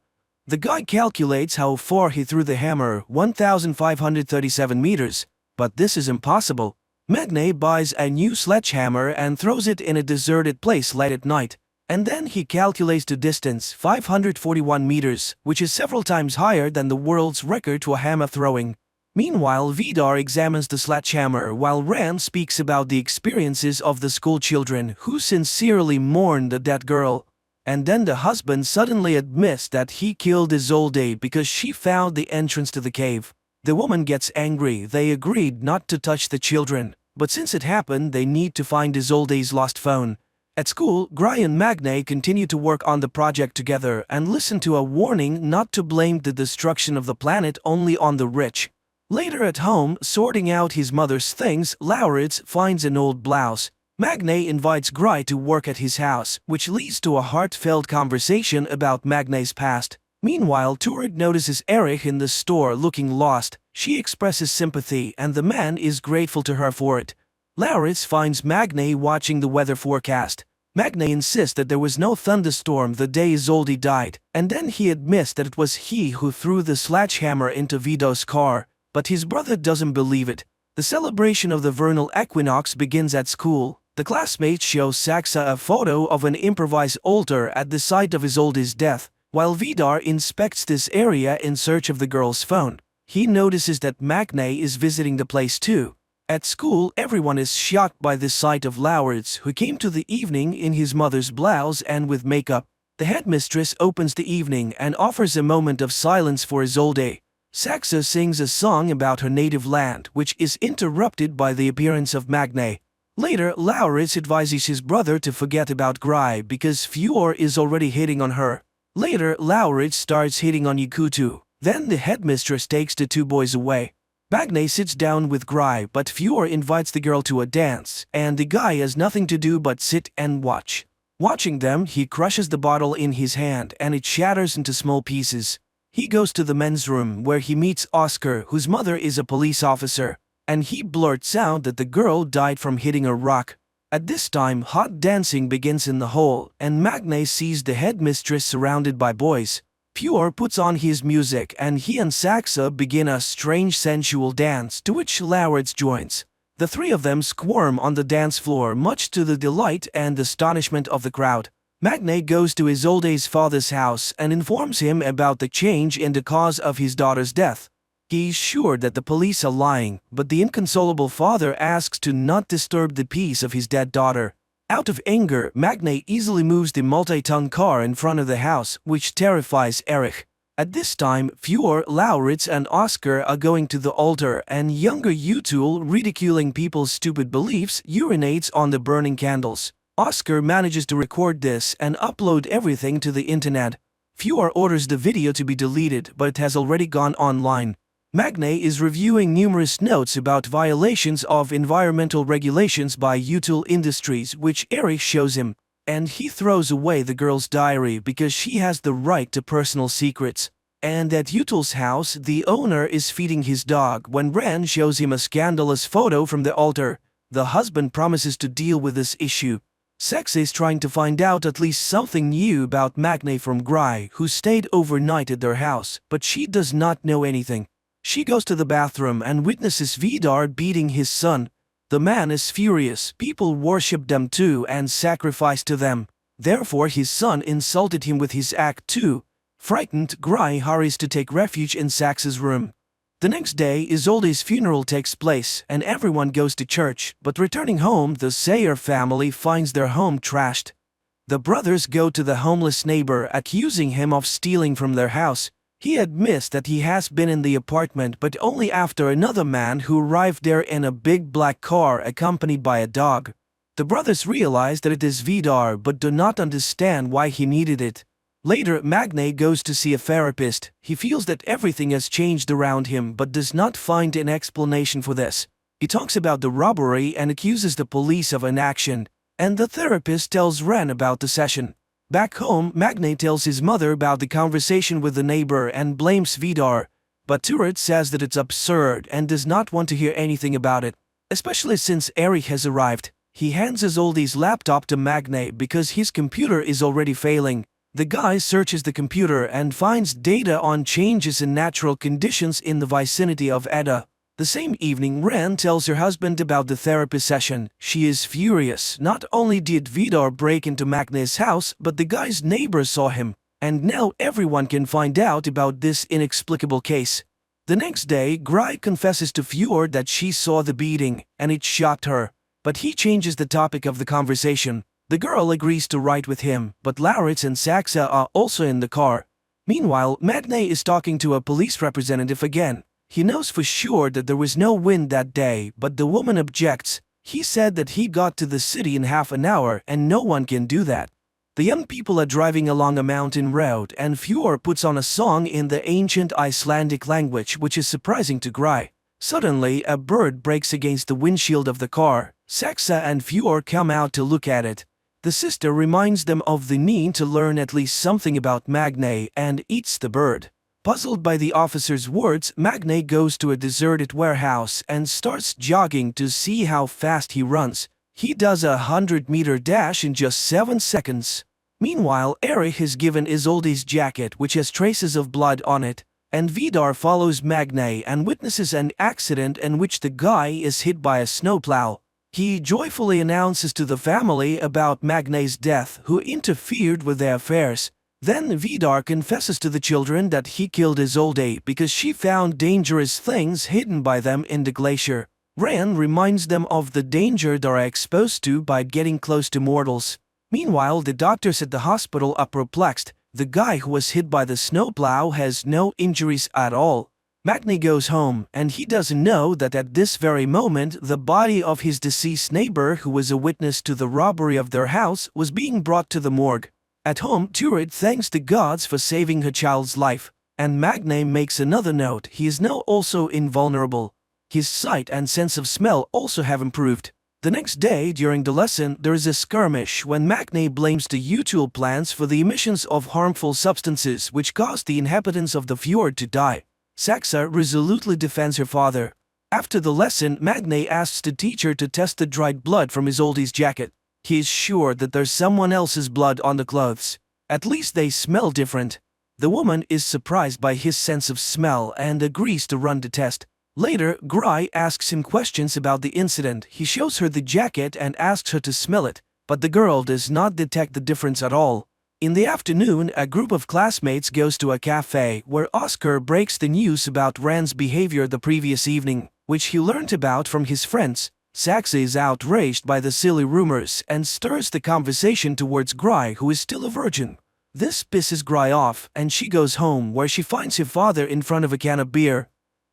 The guy calculates how far he threw the hammer, 1,537 meters. But this is impossible. Magne buys a new sledgehammer and throws it in a deserted place late at night. And then he calculates the distance, 541 meters, which is several times higher than the world's record for hammer throwing. Meanwhile, Vidar examines the sledgehammer while Ran speaks about the experiences of the school children who sincerely mourn the dead girl. And then the husband suddenly admits that he killed Isolde because she found the entrance to the cave. The woman gets angry. They agreed not to touch the children, but since it happened, they need to find Isolde's lost phone. At school, Gry and Magne continue to work on the project together and listen to a warning not to blame the destruction of the planet only on the rich. Later at home, sorting out his mother's things, Lauritz finds an old blouse. Magne invites Gry to work at his house, which leads to a heartfelt conversation about Magne's past. Meanwhile, Turid notices Erich in the store looking lost. She expresses sympathy and the man is grateful to her for it. Lauritz finds Magne watching the weather forecast. Magne insists that there was no thunderstorm the day Isolde died, and then he admits that it was he who threw the sledgehammer into Vidar's car. But his brother doesn't believe it. The celebration of the vernal equinox begins at school. The classmates show Saxa a photo of an improvised altar at the site of Isolde's death, while Vidar inspects this area in search of the girl's phone. He notices that Magne is visiting the place too. At school, everyone is shocked by the sight of Lauritz, who came to the evening in his mother's blouse and with makeup. The headmistress opens the evening and offers a moment of silence for Isolde. Saxa sings a song about her native land, which is interrupted by the appearance of Magne. Later, Lauritz advises his brother to forget about Gry because Fjord is already hitting on her. Later, Lauritz starts hitting on Yakutu. Then the headmistress takes the two boys away. Magne sits down with Gry, but Fjord invites the girl to a dance, and the guy has nothing to do but sit and watch. Watching them, he crushes the bottle in his hand and it shatters into small pieces. He goes to the men's room where he meets Oscar, whose mother is a police officer, and he blurts out that the girl died from hitting a rock. At this time, hot dancing begins in the hall, and Magne sees the headmistress surrounded by boys. Fjord puts on his music and he and Saxa begin a strange sensual dance to which Lauritz joins. The three of them squirm on the dance floor much to the delight and astonishment of the crowd. Magne goes to Isolde's father's house and informs him about the change in the cause of his daughter's death. He is sure that the police are lying, but the inconsolable father asks to not disturb the peace of his dead daughter. Out of anger, Magne easily moves the multi-ton car in front of the house, which terrifies Erich. At this time, Fjord, Lauritz and Oscar are going to the altar, and younger Utul, ridiculing people's stupid beliefs, urinates on the burning candles. Oscar manages to record this and upload everything to the internet. Fjord orders the video to be deleted, but it has already gone online. Magne is reviewing numerous notes about violations of environmental regulations by Utul Industries, which Erich shows him, and he throws away the girl's diary because she has the right to personal secrets. And at Utul's house, the owner is feeding his dog when Ren shows him a scandalous photo from the altar. The husband promises to deal with this issue. Saxa is trying to find out at least something new about Magne from Gry, who stayed overnight at their house, but she does not know anything. She goes to the bathroom and witnesses Vidar beating his son. The man is furious. People worship them too and sacrifice to them. Therefore his son insulted him with his act too. Frightened, Gry hurries to take refuge in Saxa's room. The next day, Isolde's funeral takes place and everyone goes to church, but returning home, the Sayer family finds their home trashed. The brothers go to the homeless neighbor, accusing him of stealing from their house. He admits that he has been in the apartment, but only after another man who arrived there in a big black car accompanied by a dog. The brothers realize that it is Vidar but do not understand why he needed it. Later, Magne goes to see a therapist. He feels that everything has changed around him but does not find an explanation for this. He talks about the robbery and accuses the police of inaction, and the therapist tells Ren about the session. Back home, Magne tells his mother about the conversation with the neighbor and blames Vidar, but Turet says that it's absurd and does not want to hear anything about it, especially since Erich has arrived. He hands Isolde's laptop to Magne because his computer is already failing. The guy searches the computer and finds data on changes in natural conditions in the vicinity of Edda. The same evening, Ren tells her husband about the therapy session. She is furious. Not only did Vidar break into Magne's house, but the guy's neighbor saw him. And now everyone can find out about this inexplicable case. The next day, Gry confesses to Fjord that she saw the beating, and it shocked her. But he changes the topic of the conversation. The girl agrees to ride with him, but Lauritz and Saxa are also in the car. Meanwhile, Magne is talking to a police representative again. He knows for sure that there was no wind that day, but the woman objects. He said that he got to the city in half an hour and no one can do that. The young people are driving along a mountain road and Fjord puts on a song in the ancient Icelandic language, which is surprising to Gry. Suddenly, a bird breaks against the windshield of the car. Saxa and Fjord come out to look at it. The sister reminds them of the need to learn at least something about Magne and eats the bird. Puzzled by the officer's words, Magne goes to a deserted warehouse and starts jogging to see how fast he runs. He does a 100-meter dash in just 7 seconds. Meanwhile, Erich has given Isolde's jacket, which has traces of blood on it, and Vidar follows Magne and witnesses an accident in which the guy is hit by a snowplow. He joyfully announces to the family about Magne's death, who interfered with their affairs. Then Vidar confesses to the children that he killed Isolde because she found dangerous things hidden by them in the glacier. Ran reminds them of the danger they are exposed to by getting close to mortals. Meanwhile, the doctors at the hospital are perplexed. The guy who was hit by the snowplow has no injuries at all. Magne goes home, and he doesn't know that at this very moment the body of his deceased neighbor, who was a witness to the robbery of their house, was being brought to the morgue. At home, Turid thanks the gods for saving her child's life, and Magne makes another note: he is now also invulnerable. His sight and sense of smell also have improved. The next day, during the lesson, there is a skirmish when Magne blames the Utul plants for the emissions of harmful substances which caused the inhabitants of the fjord to die. Saxa resolutely defends her father. After the lesson, Magne asks the teacher to test the dried blood from Isolde's jacket. He is sure that there's someone else's blood on the clothes. At least they smell different. The woman is surprised by his sense of smell and agrees to run the test. Later, Gry asks him questions about the incident. He shows her the jacket and asks her to smell it, but the girl does not detect the difference at all. In the afternoon, a group of classmates goes to a cafe where Oscar breaks the news about Rand's behavior the previous evening, which he learned about from his friends. Saxa is outraged by the silly rumors and stirs the conversation towards Gry, who is still a virgin. This pisses Gry off, and she goes home, where she finds her father in front of a can of beer.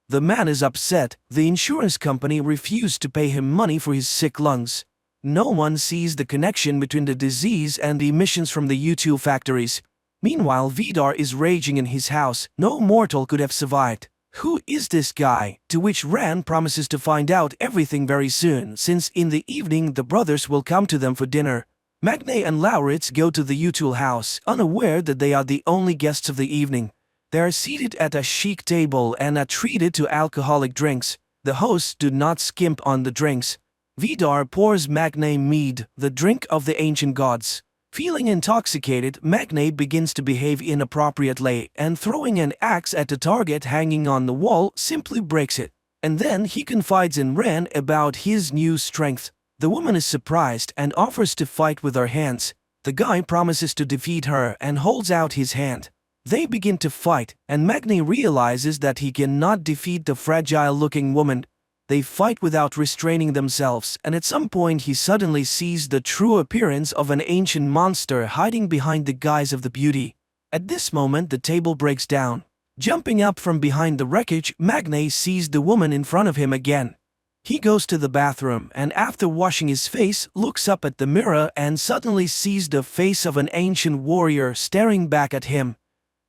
The man is upset. The insurance company refused to pay him money for his sick lungs. No one sees the connection between the disease and the emissions from the Utul factories. Meanwhile, Vidar is raging in his house. No mortal could have survived. Who is this guy? To which Rand promises to find out everything very soon, since in the evening the brothers will come to them for dinner. Magne and Lauritz go to the Utul house, unaware that they are the only guests of the evening. They are seated at a chic table and are treated to alcoholic drinks. The hosts do not skimp on the drinks. Vidar pours Magne mead, the drink of the ancient gods. Feeling intoxicated, Magne begins to behave inappropriately, and throwing an axe at the target hanging on the wall simply breaks it. And then he confides in Ren about his new strength. The woman is surprised and offers to fight with her hands. The guy promises to defeat her and holds out his hand. They begin to fight, and Magne realizes that he cannot defeat the fragile-looking woman. They fight without restraining themselves, and at some point he suddenly sees the true appearance of an ancient monster hiding behind the guise of the beauty. At this moment, the table breaks down. Jumping up from behind the wreckage, Magne sees the woman in front of him again. He goes to the bathroom and, after washing his face, looks up at the mirror and suddenly sees the face of an ancient warrior staring back at him.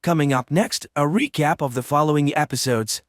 Coming up next, a recap of the following episodes.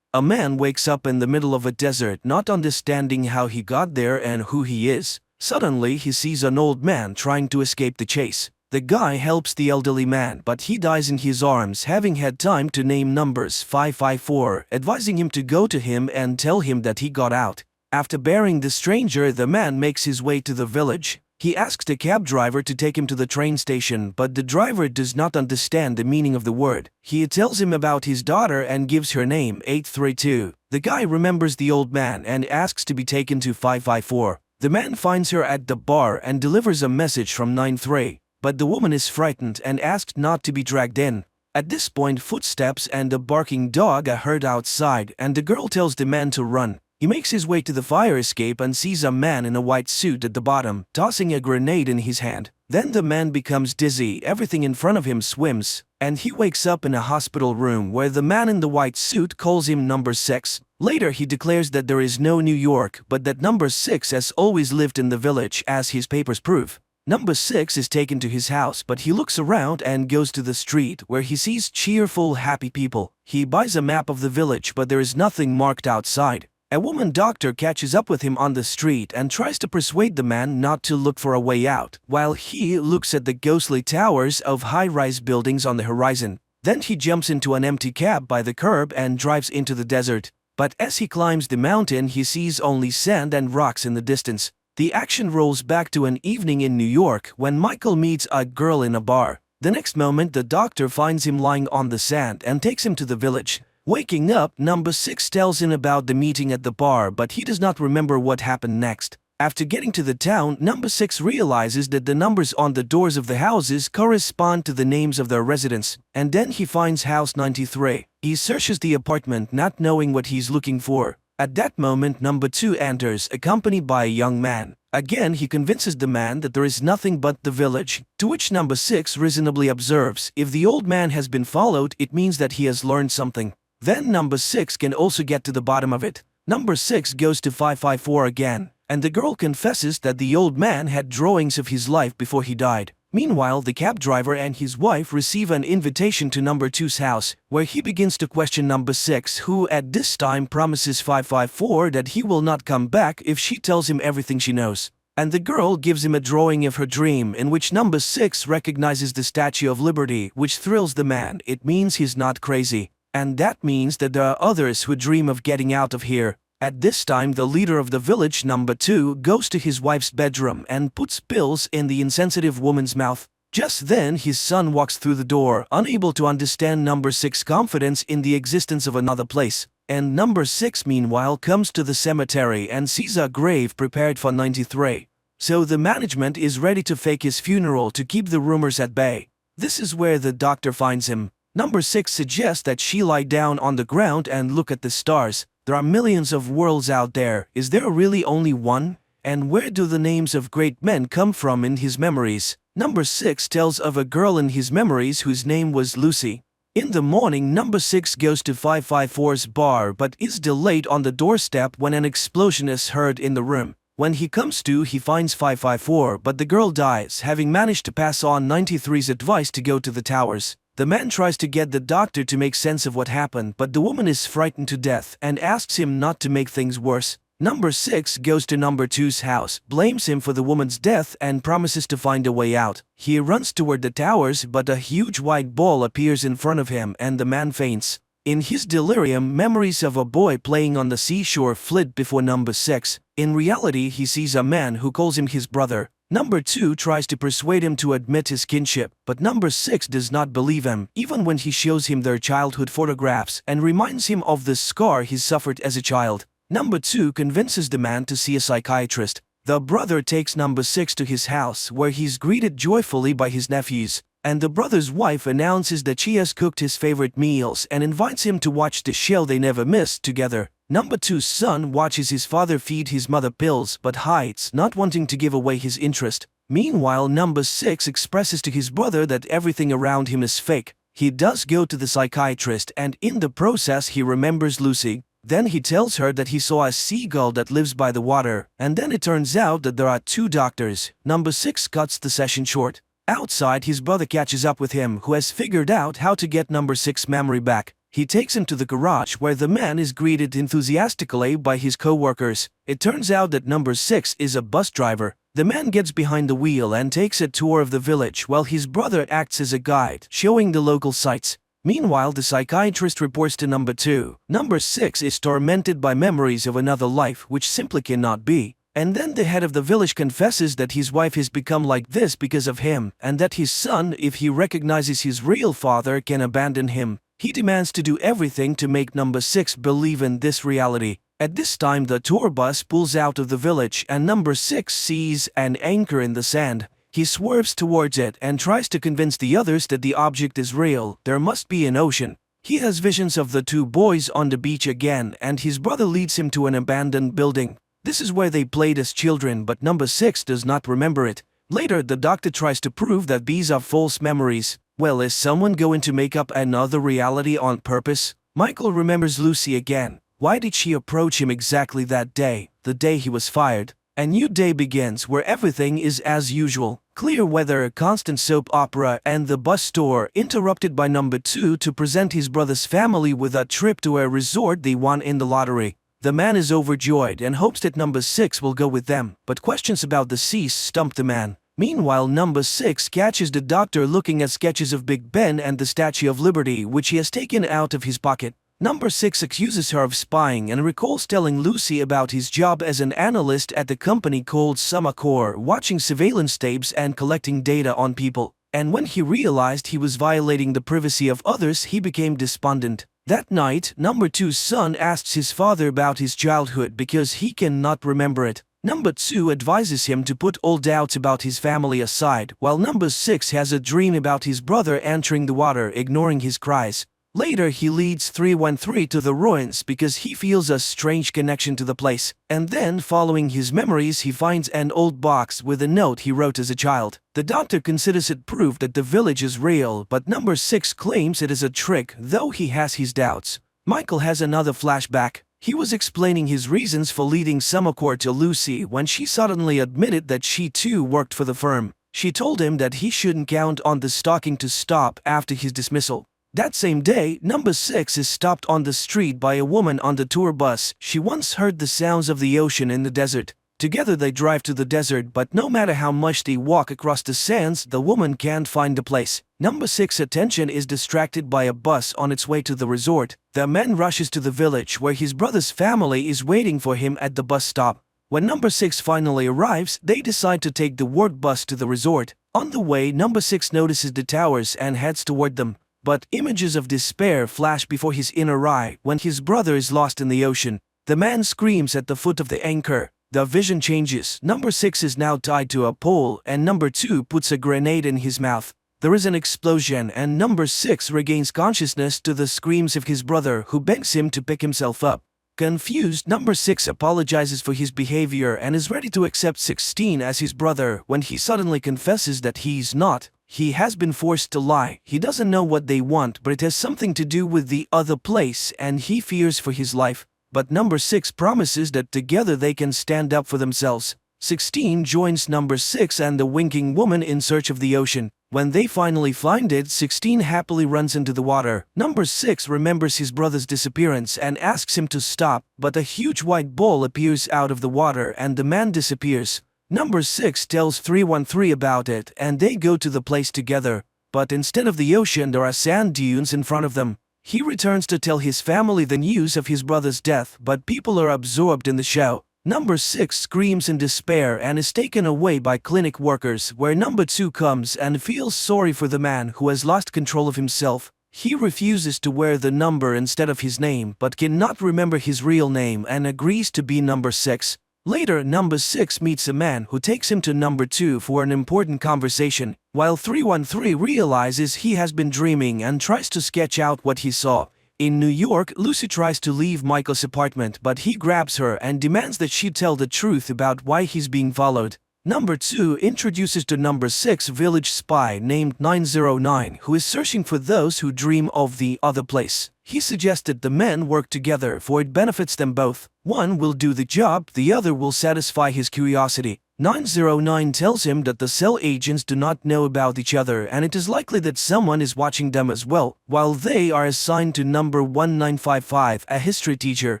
A man wakes up in the middle of a desert, not understanding how he got there and who he is. Suddenly, he sees an old man trying to escape the chase. The guy helps the elderly man, but he dies in his arms, having had time to name numbers 554, advising him to go to him and tell him that he got out. After burying the stranger, the man makes his way to the village. He asks the cab driver to take him to the train station, but the driver does not understand the meaning of the word. He tells him about his daughter and gives her name, 832. The guy remembers the old man and asks to be taken to 554. The man finds her at the bar and delivers a message from 93, but the woman is frightened and asks not to be dragged in. At this point, footsteps and a barking dog are heard outside, and the girl tells the man to run. He makes his way to the fire escape and sees a man in a white suit at the bottom, tossing a grenade in his hand. Then the man becomes dizzy, everything in front of him swims, and he wakes up in a hospital room where the man in the white suit calls him number 6. Later he declares that there is no New York, but that number 6 has always lived in the village, as his papers prove. Number 6 is taken to his house, but he looks around and goes to the street, where he sees cheerful, happy people. He buys a map of the village, but there is nothing marked outside. A woman doctor catches up with him on the street and tries to persuade the man not to look for a way out, while he looks at the ghostly towers of high-rise buildings on the horizon. Then he jumps into an empty cab by the curb and drives into the desert. But as he climbs the mountain, he sees only sand and rocks in the distance. The action rolls back to an evening in New York when Michael meets a girl in a bar. The next moment, the doctor finds him lying on the sand and takes him to the village. Waking up, number 6 tells him about the meeting at the bar, but he does not remember what happened next. After getting to the town, number 6 realizes that the numbers on the doors of the houses correspond to the names of their residents, and then he finds house 93. He searches the apartment not knowing what he's looking for. At that moment, number 2 enters, accompanied by a young man. Again, he convinces the man that there is nothing but the village, to which number 6 reasonably observes, if the old man has been followed, it means that he has learned something. Then number 6 can also get to the bottom of it. Number 6 goes to 554 again, and the girl confesses that the old man had drawings of his life before he died. Meanwhile, the cab driver and his wife receive an invitation to number 2's house, where he begins to question number 6, who at this time promises 554 that he will not come back if she tells him everything she knows. And the girl gives him a drawing of her dream in which number 6 recognizes the Statue of Liberty, which thrills the man. It means he's not crazy. And that means that there are others who dream of getting out of here. At this time, the leader of the village, number 2, goes to his wife's bedroom and puts pills in the insensitive woman's mouth. Just then, his son walks through the door, unable to understand number 6's confidence in the existence of another place. And number 6, meanwhile, comes to the cemetery and sees a grave prepared for 93. So the management is ready to fake his funeral to keep the rumors at bay. This is where the doctor finds him. Number 6 suggests that she lie down on the ground and look at the stars. There are millions of worlds out there. Is there really only one? And where do the names of great men come from in his memories? Number 6 tells of a girl in his memories whose name was Lucy. In the morning, number 6 goes to 554's bar but is delayed on the doorstep when an explosion is heard in the room. When he comes to, he finds 554, but the girl dies, having managed to pass on 93's advice to go to the towers. The man tries to get the doctor to make sense of what happened, but the woman is frightened to death and asks him not to make things worse. Number 6 goes to number 2's house, blames him for the woman's death and promises to find a way out. He runs toward the towers, but a huge white ball appears in front of him and the man faints. In his delirium, memories of a boy playing on the seashore flit before number 6. In reality, he sees a man who calls him his brother. Number 2 tries to persuade him to admit his kinship, but number 6 does not believe him, even when he shows him their childhood photographs and reminds him of the scar he suffered as a child. Number 2 convinces the man to see a psychiatrist. The brother takes number 6 to his house, where he's greeted joyfully by his nephews, and the brother's wife announces that she has cooked his favorite meals and invites him to watch the show they never missed together. Number 2's son watches his father feed his mother pills but hides, not wanting to give away his interest. Meanwhile, number 6 expresses to his brother that everything around him is fake. He does go to the psychiatrist and in the process he remembers Lucy. Then he tells her that he saw a seagull that lives by the water, and then it turns out that there are 2 doctors. Number 6 cuts the session short. Outside, his brother catches up with him, who has figured out how to get number 6's memory back. He takes him to the garage where the man is greeted enthusiastically by his co-workers. It turns out that number 6 is a bus driver. The man gets behind the wheel and takes a tour of the village while his brother acts as a guide, showing the local sights. Meanwhile, the psychiatrist reports to number 2. Number 6 is tormented by memories of another life which simply cannot be. And then the head of the village confesses that his wife has become like this because of him, and that his son, if he recognizes his real father, can abandon him. He demands to do everything to make number 6 believe in this reality. At this time, the tour bus pulls out of the village and number 6 sees an anchor in the sand. He swerves towards it and tries to convince the others that the object is real. There must be an ocean. He has visions of the 2 boys on the beach again, and his brother leads him to an abandoned building. This is where they played as children, but number 6 does not remember it. Later, the doctor tries to prove that these are false memories. Well, is someone going to make up another reality on purpose? Michael remembers Lucy again. Why did she approach him exactly that day, the day he was fired? A new day begins where everything is as usual. Clear weather, constant soap opera, and the bus tour, interrupted by number 2 to present his brother's family with a trip to a resort they won in the lottery. The man is overjoyed and hopes that number 6 will go with them, but questions about the sea stump the man. Meanwhile, number 6 catches the doctor looking at sketches of Big Ben and the Statue of Liberty, which he has taken out of his pocket. Number 6 accuses her of spying and recalls telling Lucy about his job as an analyst at the company called Sumacor, watching surveillance tapes and collecting data on people. And when he realized he was violating the privacy of others, he became despondent. That night, number 2's son asks his father about his childhood because he cannot remember it. Number 2 advises him to put all doubts about his family aside, while number 6 has a dream about his brother entering the water, ignoring his cries. Later, he leads 313 to the ruins because he feels a strange connection to the place. And then, following his memories, he finds an old box with a note he wrote as a child. The doctor considers it proof that the village is real, but number 6 claims it is a trick, though he has his doubts. Michael has another flashback. He was explaining his reasons for leading Semaphore to Lucy when she suddenly admitted that she too worked for the firm. She told him that he shouldn't count on the stalking to stop after his dismissal. That same day, number 6 is stopped on the street by a woman on the tour bus. She once heard the sounds of the ocean in the desert. Together they drive to the desert, but no matter how much they walk across the sands, the woman can't find the place. Number 6's attention is distracted by a bus on its way to the resort. The man rushes to the village where his brother's family is waiting for him at the bus stop. When number 6 finally arrives, they decide to take the work bus to the resort. On the way, number 6 notices the towers and heads toward them. But images of despair flash before his inner eye when his brother is lost in the ocean. The man screams at the foot of the anchor. The vision changes. Number 6 is now tied to a pole, and number 2 puts a grenade in his mouth. There is an explosion, and number 6 regains consciousness to the screams of his brother, who begs him to pick himself up. Confused, number 6 apologizes for his behavior and is ready to accept 16 as his brother when he suddenly confesses that he's not. He has been forced to lie. He doesn't know what they want, but it has something to do with the other place, and he fears for his life. But number 6 promises that together they can stand up for themselves. 16 joins number 6 and the winking woman in search of the ocean. When they finally find it, 16 happily runs into the water. Number 6 remembers his brother's disappearance and asks him to stop, but a huge white ball appears out of the water and the man disappears. Number 6 tells 313 about it, and they go to the place together. But instead of the ocean, there are sand dunes in front of them. He returns to tell his family the news of his brother's death, but people are absorbed in the show. Number 6 screams in despair and is taken away by clinic workers, where number 2 comes and feels sorry for the man who has lost control of himself. He refuses to wear the number instead of his name, but cannot remember his real name and agrees to be number 6. Later, number 6 meets a man who takes him to number 2 for an important conversation, while 313 realizes he has been dreaming and tries to sketch out what he saw. In New York, Lucy tries to leave Michael's apartment, but he grabs her and demands that she tell the truth about why he's being followed. Number 2 introduces to number 6 village spy named 909 who is searching for those who dream of the other place. He suggested the men work together for it benefits them both. One will do the job, the other will satisfy his curiosity. 909 tells him that the cell agents do not know about each other and it is likely that someone is watching them as well, while they are assigned to number 1955, a history teacher.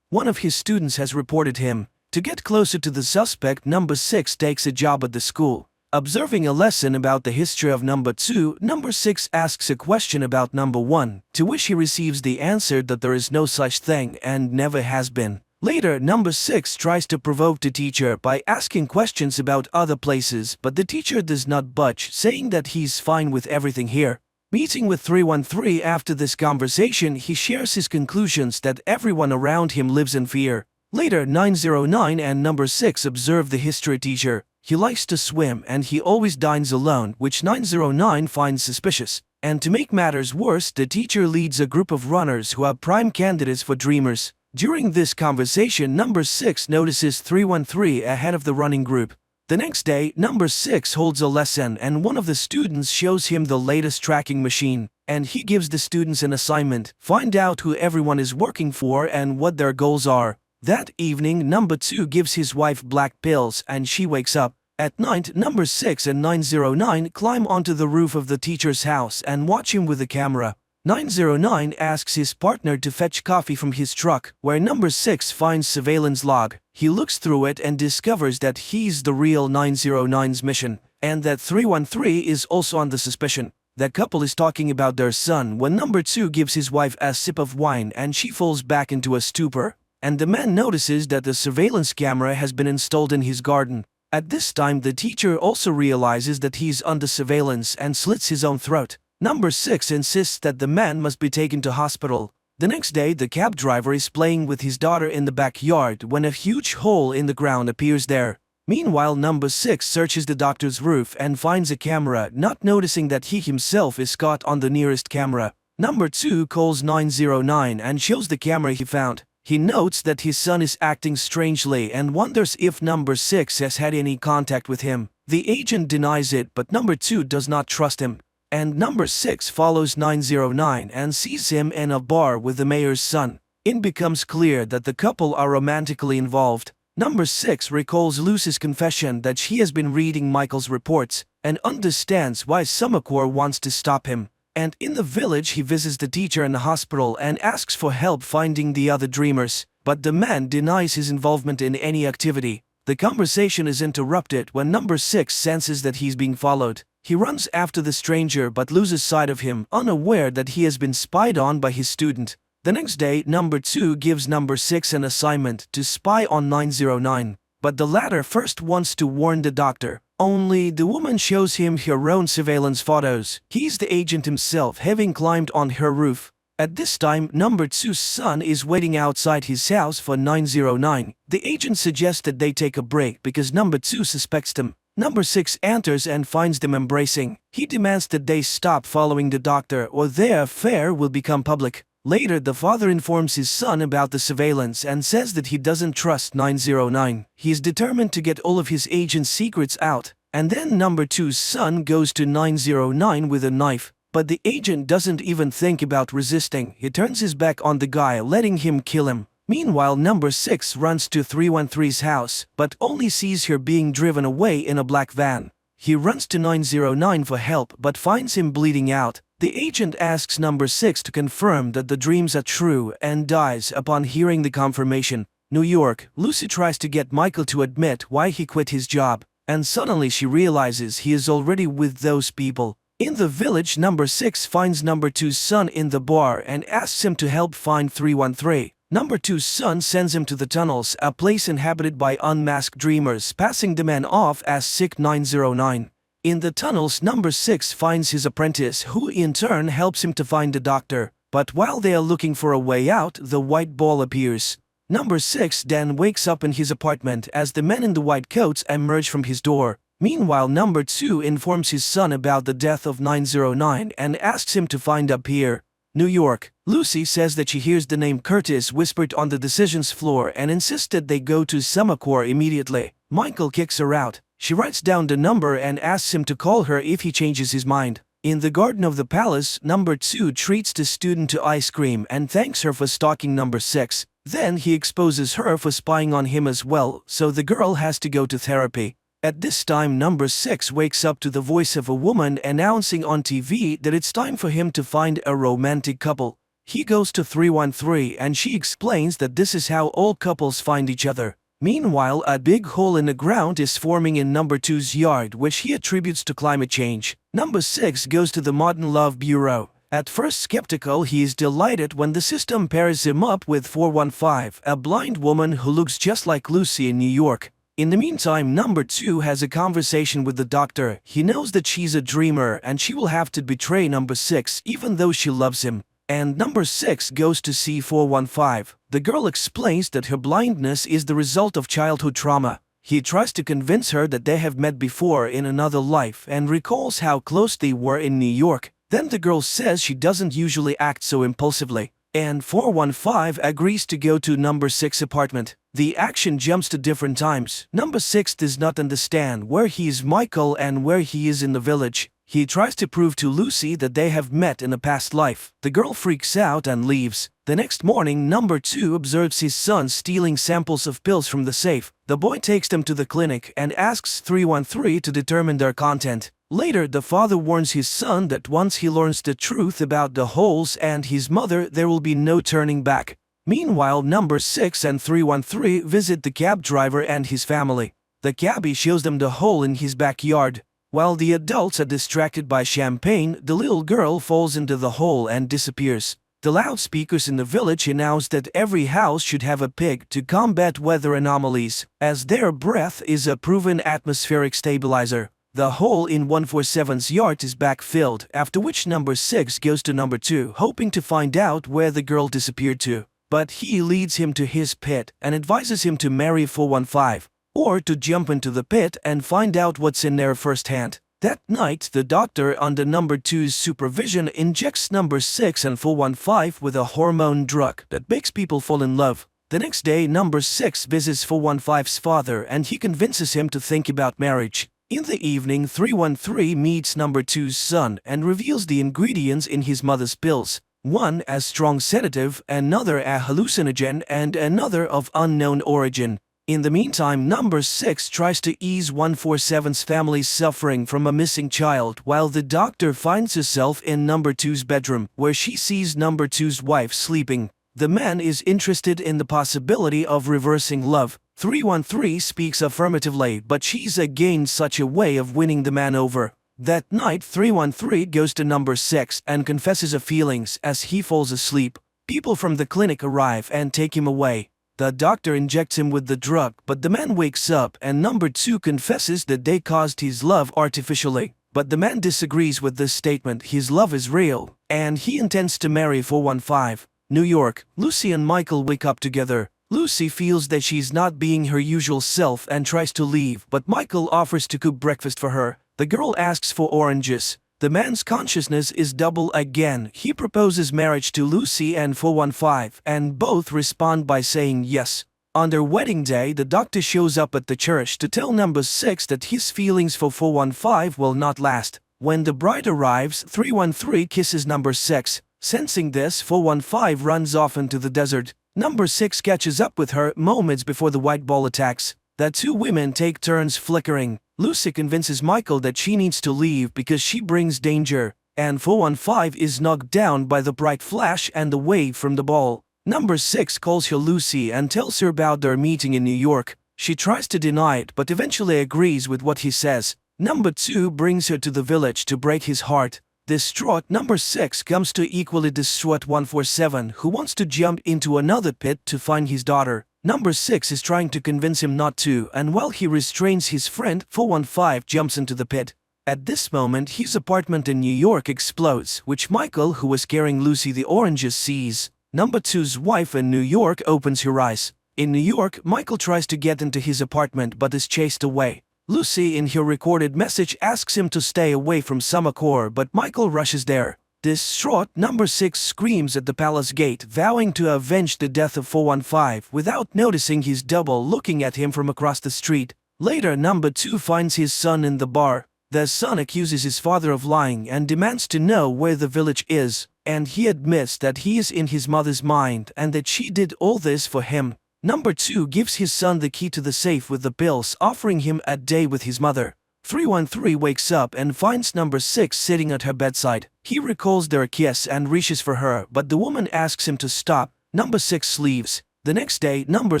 One of his students has reported him. To get closer to the suspect, number 6 takes a job at the school. Observing a lesson about the history of number 2, number 6 asks a question about number 1, to which he receives the answer that there is no such thing and never has been. Later, number 6 tries to provoke the teacher by asking questions about other places, but the teacher does not budge, saying that he's fine with everything here. Meeting with 313 after this conversation, he shares his conclusions that everyone around him lives in fear. Later, 909 and number 6 observe the history teacher. He likes to swim and he always dines alone, which 909 finds suspicious. And to make matters worse, the teacher leads a group of runners who are prime candidates for dreamers. During this conversation, number 6 notices 313 ahead of the running group. The next day, number 6 holds a lesson and one of the students shows him the latest tracking machine. And he gives the students an assignment: find out who everyone is working for and what their goals are. That evening, number 2 gives his wife black pills and she wakes up. At night, number 6 and 909 climb onto the roof of the teacher's house and watch him with a camera. 909 asks his partner to fetch coffee from his truck, where number 6 finds surveillance log. He looks through it and discovers that he's the real 909's mission, and that 313 is also on the suspicion. The couple is talking about their son when number 2 gives his wife a sip of wine and she falls back into a stupor. And the man notices that the surveillance camera has been installed in his garden. At this time, the teacher also realizes that he's under surveillance and slits his own throat. Number 6 insists that the man must be taken to hospital. The next day, the cab driver is playing with his daughter in the backyard when a huge hole in the ground appears there. Meanwhile, number 6 searches the doctor's roof and finds a camera, not noticing that he himself is caught on the nearest camera. Number 2 calls 909 and shows the camera he found. He notes that his son is acting strangely and wonders if number 6 has had any contact with him. The agent denies it, but number 2 does not trust him. And number 6 follows 909 and sees him in a bar with the mayor's son. It becomes clear that the couple are romantically involved. Number 6 recalls Lucy's confession that she has been reading Michael's reports and understands why Samacore wants to stop him. And in the village, he visits the teacher in the hospital and asks for help finding the other dreamers, but the man denies his involvement in any activity. The conversation is interrupted when number 6 senses that he's being followed. He runs after the stranger but loses sight of him, unaware that he has been spied on by his student. The next day, number 2 gives number 6 an assignment to spy on 909, but the latter first wants to warn the doctor. Only the woman shows him her own surveillance photos. He's the agent himself, having climbed on her roof. At this time, number 2's son is waiting outside his house for 909. The agent suggests that they take a break because number 2 suspects them. Number 6 enters and finds them embracing. He demands that they stop following the doctor or their affair will become public. Later, the father informs his son about the surveillance and says that he doesn't trust 909. He is determined to get all of his agent's secrets out. And then number 2's son goes to 909 with a knife. But the agent doesn't even think about resisting. He turns his back on the guy, letting him kill him. Meanwhile, number 6 runs to 313's house, but only sees her being driven away in a black van. He runs to 909 for help but finds him bleeding out. The agent asks number 6 to confirm that the dreams are true and dies upon hearing the confirmation. New York, Lucy tries to get Michael to admit why he quit his job, and suddenly she realizes he is already with those people. In the village, number 6 finds number 2's son in the bar and asks him to help find 313. Number 2's son sends him to the tunnels, a place inhabited by unmasked dreamers, passing the man off as sick 909. In the tunnels, number 6 finds his apprentice, who in turn helps him to find the doctor. But while they are looking for a way out, the white ball appears. Number 6 then wakes up in his apartment as the men in the white coats emerge from his door. Meanwhile, number 2 informs his son about the death of 909 and asks him to find up here. New York, Lucy says that she hears the name Curtis whispered on the decisions floor and insists that they go to Samacore immediately. Michael kicks her out. She writes down the number and asks him to call her if he changes his mind. In the garden of the palace, number 2 treats the student to ice cream and thanks her for stalking number 6. Then he exposes her for spying on him as well, so the girl has to go to therapy. At this time, number 6 wakes up to the voice of a woman announcing on TV that it's time for him to find a romantic couple. He goes to 313 and she explains that this is how all couples find each other. Meanwhile, a big hole in the ground is forming in number 2's yard, which he attributes to climate change. Number 6 goes to the Modern Love Bureau. At first skeptical, he is delighted when the system pairs him up with 415, a blind woman who looks just like Lucy in New York. In the meantime, number 2 has a conversation with the doctor. He knows that she's a dreamer and she will have to betray number 6 even though she loves him. And number 6 goes to see 415. The girl explains that her blindness is the result of childhood trauma. He tries to convince her that they have met before in another life and recalls how close they were in New York. Then the girl says she doesn't usually act so impulsively. And 415 agrees to go to number 6 apartment. The action jumps to different times. Number 6 does not understand where he is Michael and where he is in the village. He tries to prove to Lucy that they have met in a past life. The girl freaks out and leaves. The next morning, number 2 observes his son stealing samples of pills from the safe. The boy takes them to the clinic and asks 313 to determine their content. Later, the father warns his son that once he learns the truth about the holes and his mother, there will be no turning back. Meanwhile, number 6 and 313 visit the cab driver and his family. The cabbie shows them the hole in his backyard. While the adults are distracted by champagne, the little girl falls into the hole and disappears. The loudspeakers in the village announce that every house should have a pig to combat weather anomalies, as their breath is a proven atmospheric stabilizer. The hole in 147's yard is backfilled, after which number 6 goes to number 2, hoping to find out where the girl disappeared to. But he leads him to his pit and advises him to marry 415, or to jump into the pit and find out what's in there firsthand. That night, the doctor, under number 2's supervision, injects number 6 and 415 with a hormone drug that makes people fall in love. The next day, number 6 visits 415's father and he convinces him to think about marriage. In the evening, 313 meets number 2's son and reveals the ingredients in his mother's pills. One as strong sedative, another a hallucinogen, and another of unknown origin. In the meantime, number 6 tries to ease 147's family's suffering from a missing child, while the doctor finds herself in number 2's bedroom, where she sees number 2's wife sleeping. The man is interested in the possibility of reversing love. 313 speaks affirmatively, but she's against such a way of winning the man over. That night, 313 goes to number 6 and confesses her feelings as he falls asleep. People from the clinic arrive and take him away. The doctor injects him with the drug, but the man wakes up and number 2 confesses that they caused his love artificially. But the man disagrees with this statement. His love is real, and he intends to marry 415. New York, Lucy and Michael wake up together. Lucy feels that she's not being her usual self and tries to leave, but Michael offers to cook breakfast for her. The girl asks for oranges. The man's consciousness is double again. He proposes marriage to Lucy and 415, and both respond by saying yes. On their wedding day, the doctor shows up at the church to tell number 6 that his feelings for 415 will not last. When the bride arrives, 313 kisses number 6. Sensing this, 415 runs off into the desert. Number 6 catches up with her moments before the white ball attacks. The two women take turns flickering. Lucy convinces Michael that she needs to leave because she brings danger, and 415 is knocked down by the bright flash and the wave from the ball. Number 6 calls her Lucy and tells her about their meeting in New York. She tries to deny it but eventually agrees with what he says. Number 2 brings her to the village to break his heart. Distraught, number 6 comes to equally distraught 147, who wants to jump into another pit to find his daughter. Number 6 is trying to convince him not to, and while he restrains his friend, 415 jumps into the pit. At this moment, his apartment in New York explodes, which Michael, who was carrying Lucy the oranges, sees. Number 2's wife in New York opens her eyes. In New York, Michael tries to get into his apartment but is chased away. Lucy, in her recorded message, asks him to stay away from Summercore, but Michael rushes there. Distraught, number 6 screams at the palace gate, vowing to avenge the death of 415 without noticing his double looking at him from across the street. Later, number 2 finds his son in the bar. The son accuses his father of lying and demands to know where the village is, and he admits that he is in his mother's mind and that she did all this for him. Number 2 gives his son the key to the safe with the pills, offering him a day with his mother. 313 wakes up and finds number 6 sitting at her bedside. He recalls their kiss and reaches for her, but the woman asks him to stop. Number 6 leaves. The next day, number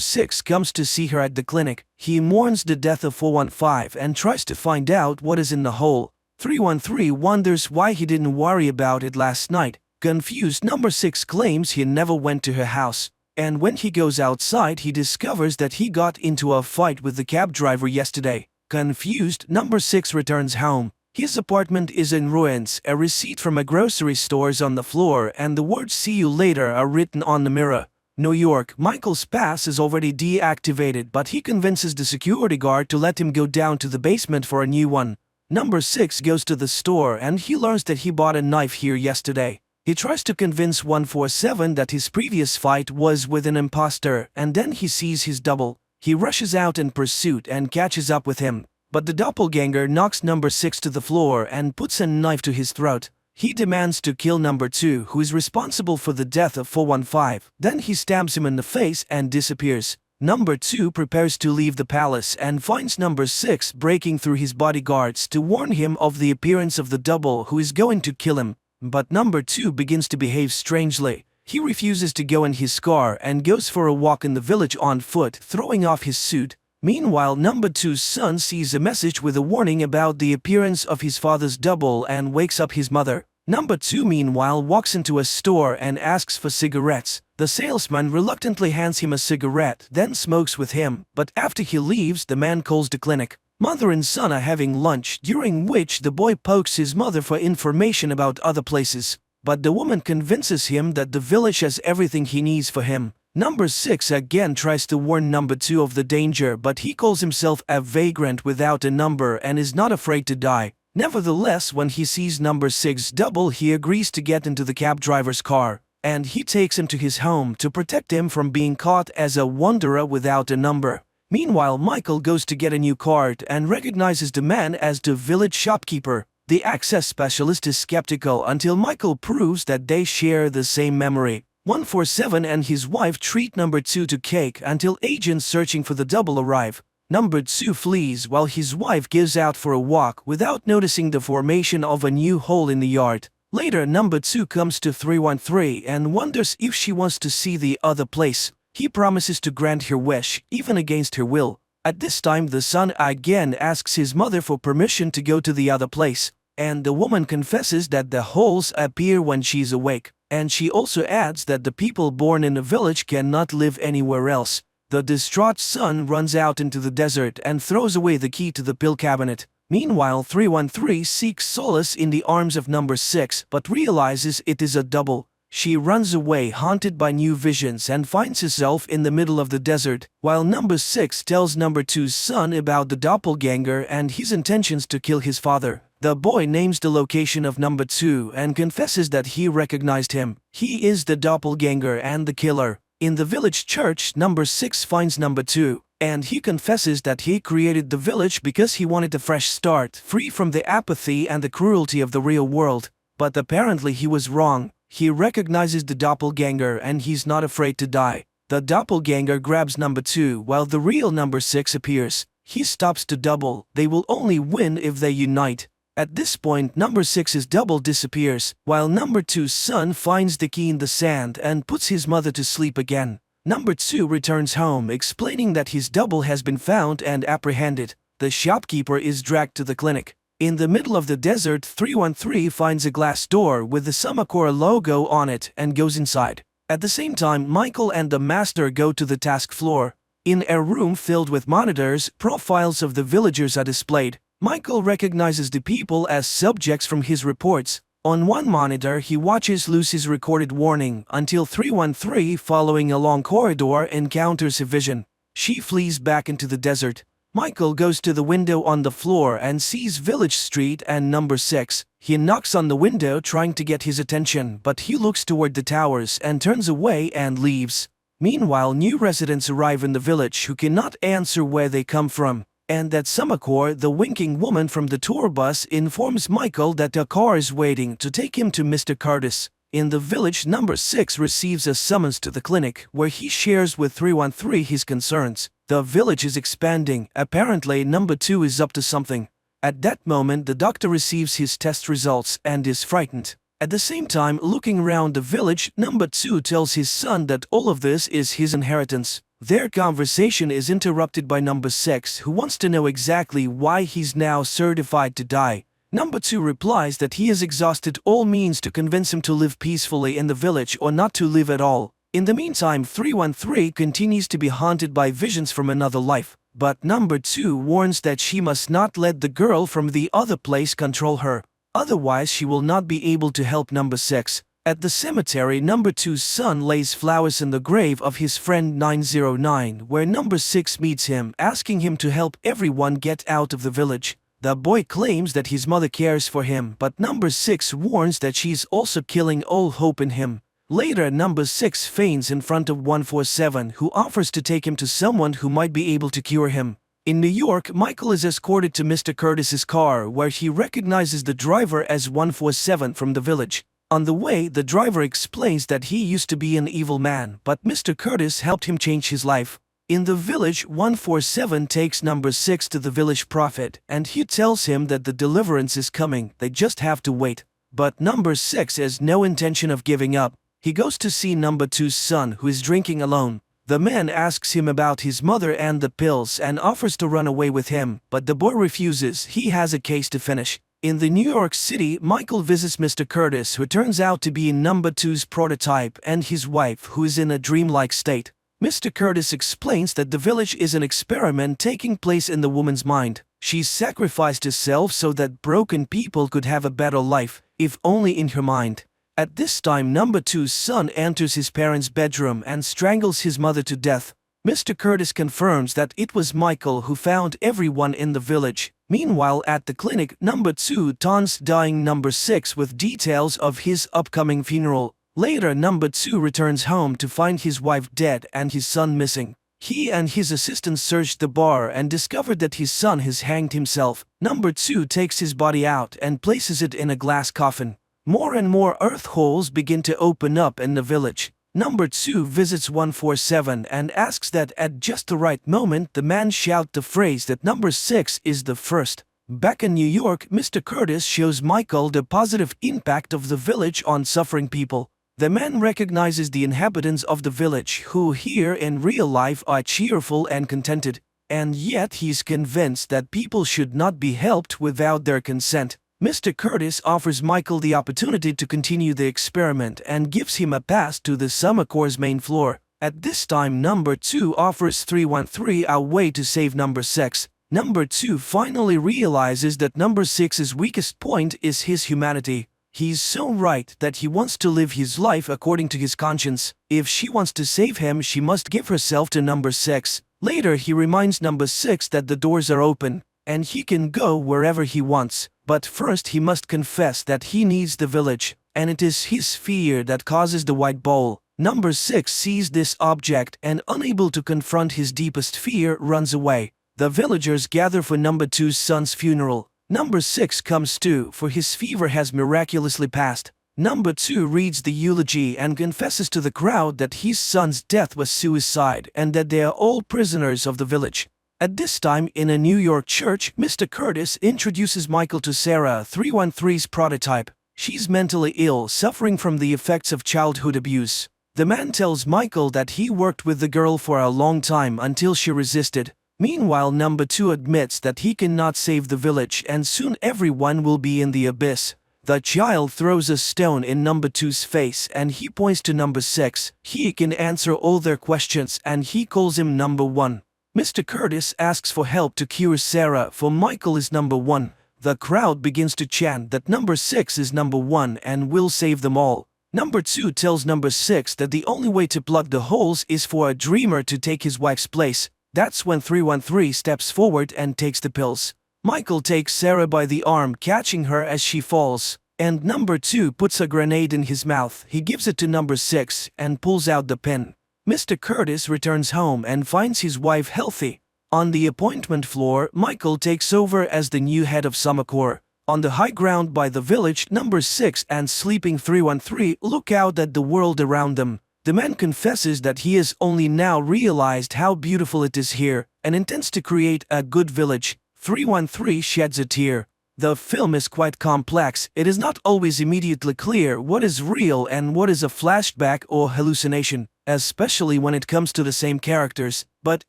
6 comes to see her at the clinic. He mourns the death of 415 and tries to find out what is in the hole. 313 wonders why he didn't worry about it last night. Confused, number 6 claims he never went to her house. And when he goes outside, he discovers that he got into a fight with the cab driver yesterday. Confused, number 6 returns home. His apartment is in ruins, a receipt from a grocery store is on the floor, and the words "see you later" are written on the mirror. New York, Michael's pass is already deactivated, but he convinces the security guard to let him go down to the basement for a new one. Number 6 goes to the store and he learns that he bought a knife here yesterday. He tries to convince 147 that his previous fight was with an imposter, and then he sees his double. He rushes out in pursuit and catches up with him, but the doppelganger knocks number 6 to the floor and puts a knife to his throat. He demands to kill number 2, who is responsible for the death of 415. Then he stabs him in the face and disappears. Number 2 prepares to leave the palace and finds number 6 breaking through his bodyguards to warn him of the appearance of the double who is going to kill him. But number 2 begins to behave strangely. He refuses to go in his car and goes for a walk in the village on foot, throwing off his suit. Meanwhile, number 2's son sees a message with a warning about the appearance of his father's double and wakes up his mother. Number 2 meanwhile walks into a store and asks for cigarettes. The salesman reluctantly hands him a cigarette, then smokes with him, but after he leaves, the man calls the clinic. Mother and son are having lunch, during which the boy pokes his mother for information about other places. But the woman convinces him that the village has everything he needs for him. Number 6 again tries to warn number 2 of the danger, but he calls himself a vagrant without a number and is not afraid to die. Nevertheless, when he sees number 6 double, he agrees to get into the cab driver's car, and he takes him to his home to protect him from being caught as a wanderer without a number. Meanwhile, Michael goes to get a new card and recognizes the man as the village shopkeeper. The access specialist is skeptical until Michael proves that they share the same memory. 147 and his wife treat number 2 to cake until agents searching for the double arrive. Number 2 flees while his wife gives out for a walk without noticing the formation of a new hole in the yard. Later, number 2 comes to 313 and wonders if she wants to see the other place. He promises to grant her wish, even against her will. At this time, the son again asks his mother for permission to go to the other place, and the woman confesses that the holes appear when she's awake, and she also adds that the people born in the village cannot live anywhere else. The distraught son runs out into the desert and throws away the key to the pill cabinet. Meanwhile, 313 seeks solace in the arms of number 6 but realizes it is a double. She runs away haunted by new visions and finds herself in the middle of the desert, while number 6 tells number 2's son about the doppelganger and his intentions to kill his father. The boy names the location of number 2 and confesses that he recognized him. He is the doppelganger and the killer. In the village church, number 6 finds number 2, and he confesses that he created the village because he wanted a fresh start, free from the apathy and the cruelty of the real world. But apparently he was wrong. He recognizes the doppelganger and he's not afraid to die. The doppelganger grabs number 2 while the real number 6 appears. He stops to double. They will only win if they unite. At this point, number 6's double disappears, while number 2's son finds the key in the sand and puts his mother to sleep again. Number 2 returns home, explaining that his double has been found and apprehended. The shopkeeper is dragged to the clinic. In the middle of the desert, 313 finds a glass door with the Summacora logo on it and goes inside. At the same time, Michael and the master go to the task floor. In a room filled with monitors, profiles of the villagers are displayed. Michael recognizes the people as subjects from his reports. On one monitor, he watches Lucy's recorded warning until 313, following a long corridor, encounters a vision. She flees back into the desert. Michael goes to the window on the floor and sees Village Street and number 6. He knocks on the window trying to get his attention, but he looks toward the towers and turns away and leaves. Meanwhile, new residents arrive in the village who cannot answer where they come from. And at Summacor, the winking woman from the tour bus informs Michael that a car is waiting to take him to Mr. Curtis. In the village, number 6 receives a summons to the clinic, where he shares with 313 his concerns. The village is expanding. Apparently, number 2 is up to something. At that moment, the doctor receives his test results and is frightened. At the same time, looking around the village, number 2 tells his son that all of this is his inheritance. Their conversation is interrupted by number 6, who wants to know exactly why he's now certified to die. Number 2 replies that he has exhausted all means to convince him to live peacefully in the village or not to live at all. In the meantime, 313 continues to be haunted by visions from another life, but number 2 warns that she must not let the girl from the other place control her. Otherwise, she will not be able to help number 6. At the cemetery, number 2's son lays flowers in the grave of his friend 909, where number 6 meets him, asking him to help everyone get out of the village. The boy claims that his mother cares for him, but number 6 warns that she's also killing all hope in him. Later, number 6 faints in front of 147, who offers to take him to someone who might be able to cure him. In New York, Michael is escorted to Mr. Curtis's car, where he recognizes the driver as 147 from the village. On the way, the driver explains that he used to be an evil man, but Mr. Curtis helped him change his life. In the village, 147 takes number 6 to the village prophet, and he tells him that the deliverance is coming, they just have to wait. But number 6 has no intention of giving up. He goes to see number 2's son, who is drinking alone. The man asks him about his mother and the pills and offers to run away with him, but the boy refuses. He has a case to finish. In the New York City, Michael visits Mr. Curtis, who turns out to be number 2's prototype, and his wife, who is in a dreamlike state. Mr. Curtis explains that the village is an experiment taking place in the woman's mind. She's sacrificed herself so that broken people could have a better life, if only in her mind. At this time, number 2's son enters his parents' bedroom and strangles his mother to death. Mr. Curtis confirms that it was Michael who found everyone in the village. Meanwhile, at the clinic, number 2 taunts dying number 6 with details of his upcoming funeral. Later, number 2 returns home to find his wife dead and his son missing. He and his assistant searched the bar and discovered that his son has hanged himself. Number 2 takes his body out and places it in a glass coffin. More and more earth holes begin to open up in the village. Number 2 visits 147 and asks that at just the right moment the man shout the phrase that number 6 is the first. Back in New York, Mr. Curtis shows Michael the positive impact of the village on suffering people. The man recognizes the inhabitants of the village who here in real life are cheerful and contented, and yet he's convinced that people should not be helped without their consent. Mr. Curtis offers Michael the opportunity to continue the experiment and gives him a pass to the Summercore's main floor. At this time, number 2 offers 313 a way to save number 6. Number 2 finally realizes that number 6's weakest point is his humanity. He's so right that he wants to live his life according to his conscience. If she wants to save him, she must give herself to number 6. Later, he reminds number 6 that the doors are open, and he can go wherever he wants. But first he must confess that he needs the village, and it is his fear that causes the white bowl. Number 6 sees this object and, unable to confront his deepest fear, runs away. The villagers gather for number 2's son's funeral. Number 6 comes too, for his fever has miraculously passed. Number 2 reads the eulogy and confesses to the crowd that his son's death was suicide and that they are all prisoners of the village. At this time, in a New York church, Mr. Curtis introduces Michael to Sarah, 313's prototype. She's mentally ill, suffering from the effects of childhood abuse. The man tells Michael that he worked with the girl for a long time until she resisted. Meanwhile, number 2 admits that he cannot save the village and soon everyone will be in the abyss. The child throws a stone in number 2's face and he points to number 6. He can answer all their questions and he calls him number 1. Mr. Curtis asks for help to cure Sarah, for Michael is number 1. The crowd begins to chant that number 6 is number 1 and will save them all. Number 2 tells number 6 that the only way to plug the holes is for a dreamer to take his wife's place. That's when 313 steps forward and takes the pills. Michael takes Sarah by the arm, catching her as she falls, and number 2 puts a grenade in his mouth. He gives it to number 6 and pulls out the pin. Mr. Curtis returns home and finds his wife healthy. On the appointment floor, Michael takes over as the new head of Summercore. On the high ground by the village, number 6 and sleeping 313 look out at the world around them. The man confesses that he has only now realized how beautiful it is here and intends to create a good village. 313 sheds a tear. The film is quite complex. It is not always immediately clear what is real and what is a flashback or hallucination, especially when it comes to the same characters, but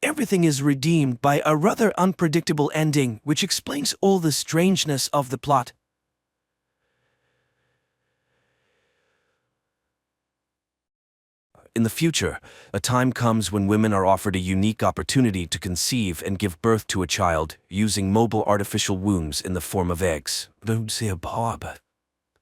everything is redeemed by a rather unpredictable ending which explains all the strangeness of the plot. In the future, a time comes when women are offered a unique opportunity to conceive and give birth to a child using mobile artificial wombs in the form of eggs. Don't say a Bob.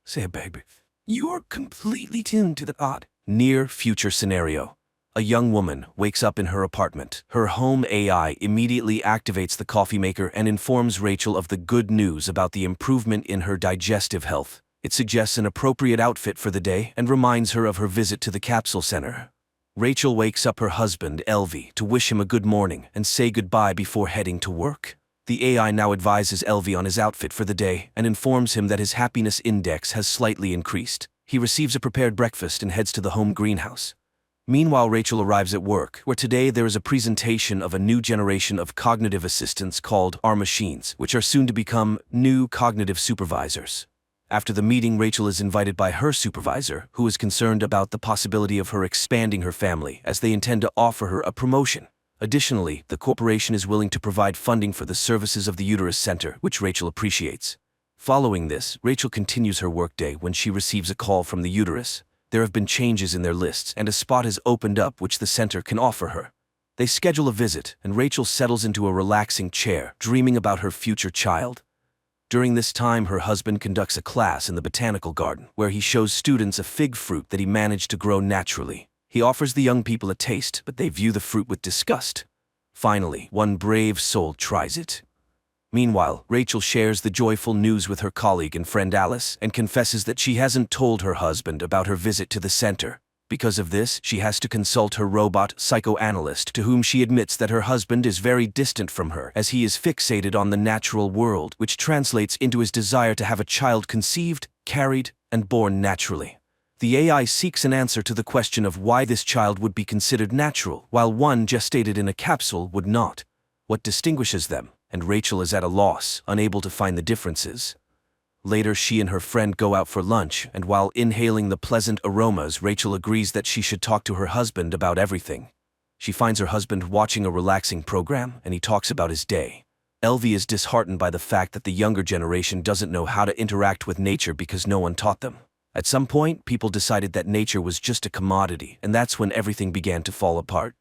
Say a baby. You're completely tuned to the odd. Near future scenario. A young woman wakes up in her apartment. Her home AI immediately activates the coffee maker and informs Rachel of the good news about the improvement in her digestive health. It suggests an appropriate outfit for the day and reminds her of her visit to the capsule center. Rachel wakes up her husband, Elvie, to wish him a good morning and say goodbye before heading to work. The AI now advises Elvie on his outfit for the day and informs him that his happiness index has slightly increased. He receives a prepared breakfast and heads to the home greenhouse. Meanwhile, Rachel arrives at work, where today there is a presentation of a new generation of cognitive assistants called our machines, which are soon to become new cognitive supervisors. After the meeting, Rachel is invited by her supervisor, who is concerned about the possibility of her expanding her family, as they intend to offer her a promotion. Additionally, the corporation is willing to provide funding for the services of the Uterus Center, which Rachel appreciates. Following this, Rachel continues her workday when she receives a call from the uterus. There have been changes in their lists, and a spot has opened up which the center can offer her. They schedule a visit, and Rachel settles into a relaxing chair, dreaming about her future child. During this time, her husband conducts a class in the botanical garden, where he shows students a fig fruit that he managed to grow naturally. He offers the young people a taste, but they view the fruit with disgust. Finally, one brave soul tries it. Meanwhile, Rachel shares the joyful news with her colleague and friend Alice and confesses that she hasn't told her husband about her visit to the center. Because of this, she has to consult her robot psychoanalyst, to whom she admits that her husband is very distant from her, as he is fixated on the natural world, which translates into his desire to have a child conceived, carried, and born naturally. The AI seeks an answer to the question of why this child would be considered natural, while one gestated in a capsule would not. What distinguishes them? And Rachel is at a loss, unable to find the differences. Later, she and her friend go out for lunch, and while inhaling the pleasant aromas, Rachel agrees that she should talk to her husband about everything. She finds her husband watching a relaxing program, and he talks about his day. Elvie is disheartened by the fact that the younger generation doesn't know how to interact with nature because no one taught them. At some point, people decided that nature was just a commodity, and that's when everything began to fall apart.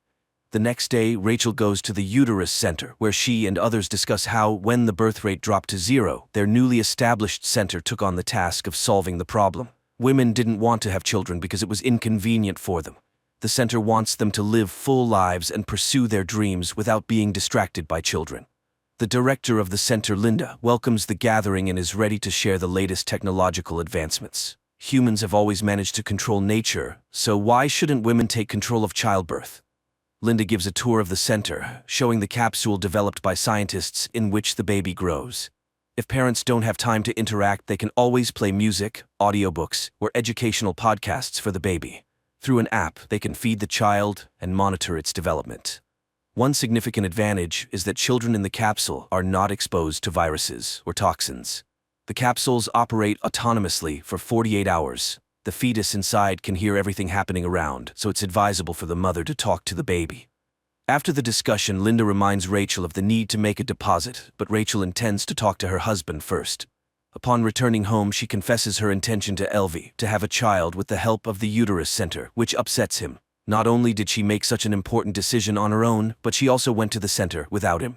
The next day, Rachel goes to the Uterus Center, where she and others discuss how, when the birth rate dropped to zero, their newly established center took on the task of solving the problem. Women didn't want to have children because it was inconvenient for them. The center wants them to live full lives and pursue their dreams without being distracted by children. The director of the center, Linda, welcomes the gathering and is ready to share the latest technological advancements. Humans have always managed to control nature, so why shouldn't women take control of childbirth? Linda gives a tour of the center, showing the capsule developed by scientists in which the baby grows. If parents don't have time to interact, they can always play music, audiobooks, or educational podcasts for the baby. Through an app, they can feed the child and monitor its development. One significant advantage is that children in the capsule are not exposed to viruses or toxins. The capsules operate autonomously for 48 hours. The fetus inside can hear everything happening around, so it's advisable for the mother to talk to the baby. After the discussion, Linda reminds Rachel of the need to make a deposit, but Rachel intends to talk to her husband first. Upon returning home, she confesses her intention to Elvie to have a child with the help of the Uterus Center, which upsets him. Not only did she make such an important decision on her own, but she also went to the center without him.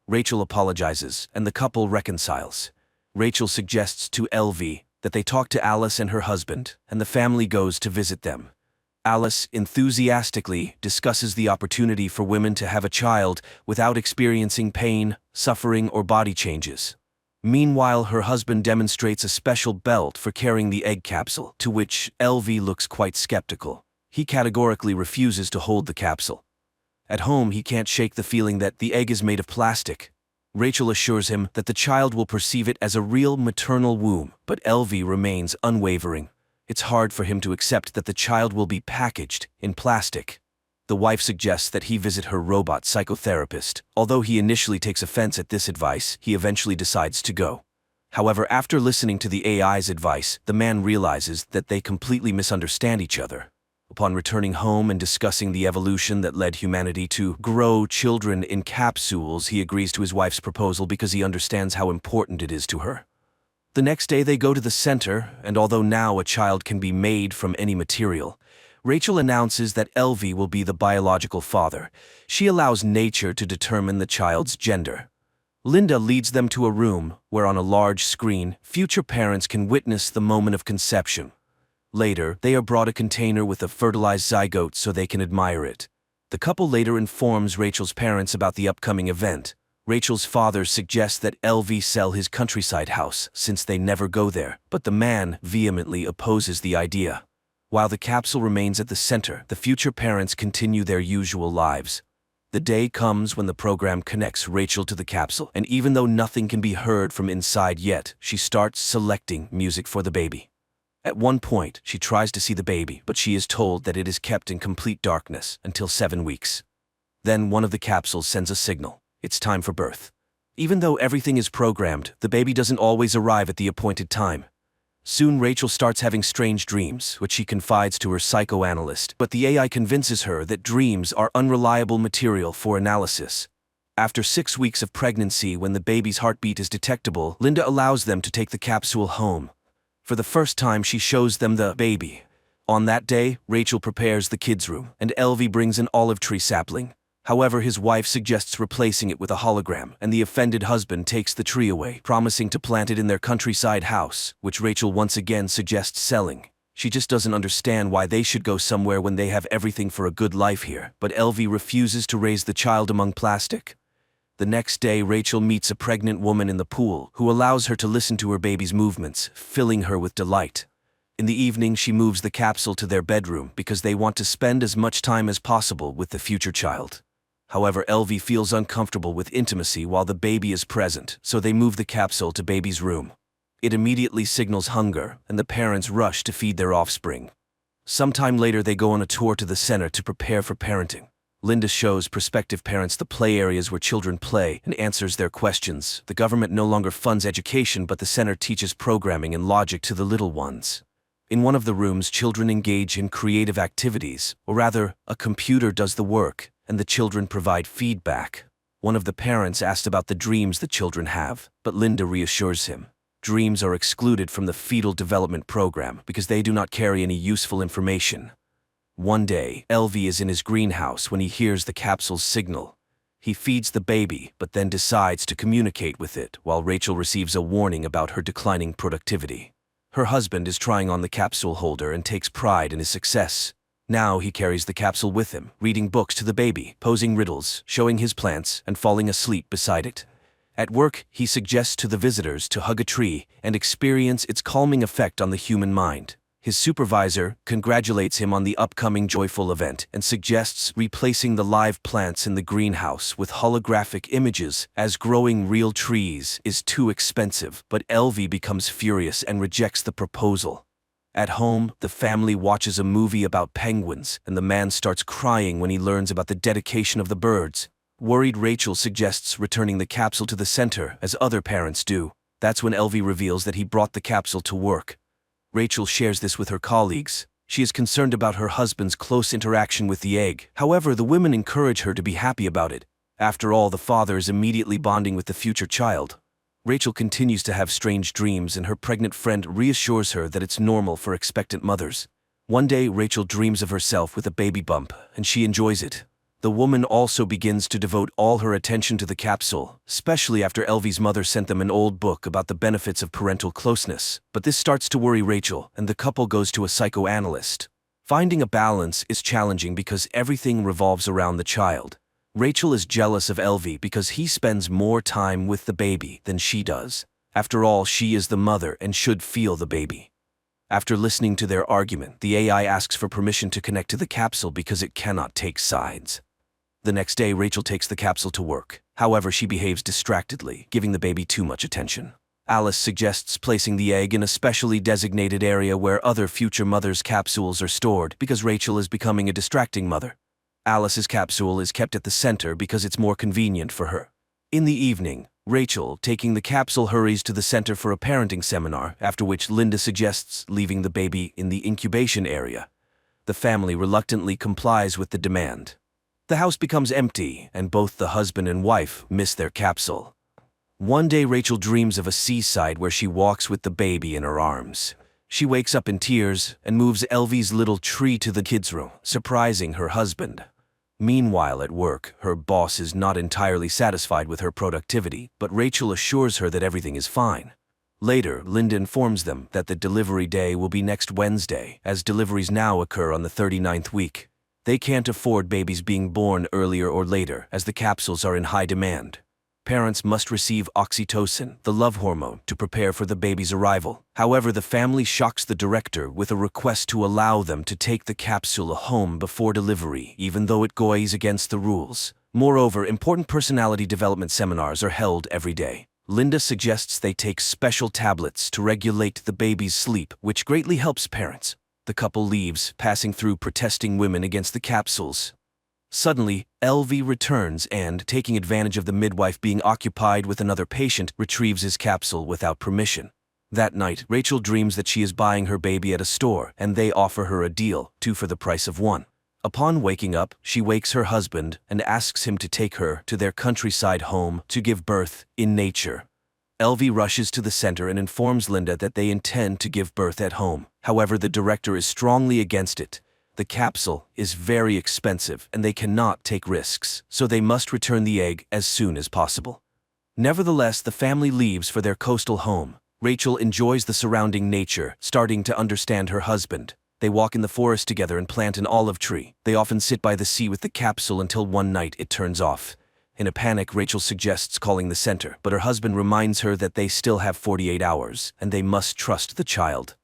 Rachel apologizes, and the couple reconciles. Rachel suggests to Elvie that they talk to Alice and her husband, and the family goes to visit them. Alice enthusiastically discusses the opportunity for women to have a child without experiencing pain, suffering, or body changes. Meanwhile, her husband demonstrates a special belt for carrying the egg capsule, to which Elvie looks quite skeptical. He categorically refuses to hold the capsule. At home, he can't shake the feeling that the egg is made of plastic. Rachel assures him that the child will perceive it as a real maternal womb, but Elvie remains unwavering. It's hard for him to accept that the child will be packaged in plastic. The wife suggests that he visit her robot psychotherapist. Although he initially takes offense at this advice, he eventually decides to go. However, after listening to the AI's advice, the man realizes that they completely misunderstand each other. Upon returning home and discussing the evolution that led humanity to grow children in capsules, he agrees to his wife's proposal because he understands how important it is to her. The next day they go to the center, and although now a child can be made from any material, Rachel announces that Elvie will be the biological father. She allows nature to determine the child's gender. Linda leads them to a room where on a large screen, future parents can witness the moment of conception. Later, they are brought a container with a fertilized zygote so they can admire it. The couple later informs Rachel's parents about the upcoming event. Rachel's father suggests that Elvie sell his countryside house since they never go there, but the man vehemently opposes the idea. While the capsule remains at the center, the future parents continue their usual lives. The day comes when the program connects Rachel to the capsule, and even though nothing can be heard from inside yet, she starts selecting music for the baby. At one point, she tries to see the baby, but she is told that it is kept in complete darkness until 7 weeks. Then one of the capsules sends a signal. It's time for birth. Even though everything is programmed, the baby doesn't always arrive at the appointed time. Soon Rachel starts having strange dreams, which she confides to her psychoanalyst, but the AI convinces her that dreams are unreliable material for analysis. After 6 weeks of pregnancy, when the baby's heartbeat is detectable, Linda allows them to take the capsule home. For the first time, she shows them the baby. On that day, Rachel prepares the kids' room, and Elvie brings an olive tree sapling. However, his wife suggests replacing it with a hologram, and the offended husband takes the tree away, promising to plant it in their countryside house, which Rachel once again suggests selling. She just doesn't understand why they should go somewhere when they have everything for a good life here, but Elvie refuses to raise the child among plastic. The next day, Rachel meets a pregnant woman in the pool who allows her to listen to her baby's movements, filling her with delight. In the evening, she moves the capsule to their bedroom because they want to spend as much time as possible with the future child. However, Elvie feels uncomfortable with intimacy while the baby is present, so they move the capsule to baby's room. It immediately signals hunger, and the parents rush to feed their offspring. Sometime later, they go on a tour to the center to prepare for parenting. Linda shows prospective parents the play areas where children play and answers their questions. The government no longer funds education, but the center teaches programming and logic to the little ones. In one of the rooms, children engage in creative activities, or rather, a computer does the work, and the children provide feedback. One of the parents asked about the dreams the children have, but Linda reassures him. Dreams are excluded from the fetal development program because they do not carry any useful information. One day, Elvie is in his greenhouse when he hears the capsule's signal. He feeds the baby, but then decides to communicate with it, while Rachel receives a warning about her declining productivity. Her husband is trying on the capsule holder and takes pride in his success. Now he carries the capsule with him, reading books to the baby, posing riddles, showing his plants, and falling asleep beside it. At work, he suggests to the visitors to hug a tree and experience its calming effect on the human mind. His supervisor congratulates him on the upcoming joyful event and suggests replacing the live plants in the greenhouse with holographic images, as growing real trees is too expensive, but Elvie becomes furious and rejects the proposal. At home, the family watches a movie about penguins, and the man starts crying when he learns about the dedication of the birds. Worried, Rachel suggests returning the capsule to the center, as other parents do. That's when Elvie reveals that he brought the capsule to work. Rachel shares this with her colleagues. She is concerned about her husband's close interaction with the egg. However, the women encourage her to be happy about it. After all, the father is immediately bonding with the future child. Rachel continues to have strange dreams, and her pregnant friend reassures her that it's normal for expectant mothers. One day, Rachel dreams of herself with a baby bump, and she enjoys it. The woman also begins to devote all her attention to the capsule, especially after Elvie's mother sent them an old book about the benefits of parental closeness. But this starts to worry Rachel, and the couple goes to a psychoanalyst. Finding a balance is challenging because everything revolves around the child. Rachel is jealous of Elvie because he spends more time with the baby than she does. After all, she is the mother and should feel the baby. After listening to their argument, the AI asks for permission to connect to the capsule because it cannot take sides. The next day, Rachel takes the capsule to work. However, she behaves distractedly, giving the baby too much attention. Alice suggests placing the egg in a specially designated area where other future mothers' capsules are stored because Rachel is becoming a distracting mother. Alice's capsule is kept at the center because it's more convenient for her. In the evening, Rachel, taking the capsule, hurries to the center for a parenting seminar, after which Linda suggests leaving the baby in the incubation area. The family reluctantly complies with the demand. The house becomes empty, and both the husband and wife miss their capsule. One day, Rachel dreams of a seaside where she walks with the baby in her arms. She wakes up in tears and moves Elvie's little tree to the kids' room, surprising her husband. Meanwhile, at work, her boss is not entirely satisfied with her productivity, but Rachel assures her that everything is fine. Later, Linda informs them that the delivery day will be next Wednesday, as deliveries now occur on the 39th week. They can't afford babies being born earlier or later, as the capsules are in high demand. Parents must receive oxytocin, the love hormone, to prepare for the baby's arrival. However, the family shocks the director with a request to allow them to take the capsule home before delivery, even though it goes against the rules. Moreover, important personality development seminars are held every day. Linda suggests they take special tablets to regulate the baby's sleep, which greatly helps parents. The couple leaves, passing through protesting women against the capsules. Suddenly, Elvie returns and, taking advantage of the midwife being occupied with another patient, retrieves his capsule without permission. That night, Rachel dreams that she is buying her baby at a store, and they offer her a deal, 2 for the price of 1. Upon waking up, she wakes her husband and asks him to take her to their countryside home to give birth in nature. Elvie rushes to the center and informs Linda that they intend to give birth at home. However, the director is strongly against it. The capsule is very expensive and they cannot take risks, so they must return the egg as soon as possible. Nevertheless, the family leaves for their coastal home. Rachel enjoys the surrounding nature, starting to understand her husband. They walk in the forest together and plant an olive tree. They often sit by the sea with the capsule until one night it turns off. In a panic, Rachel suggests calling the center, but her husband reminds her that they still have 48 hours and they must trust the child.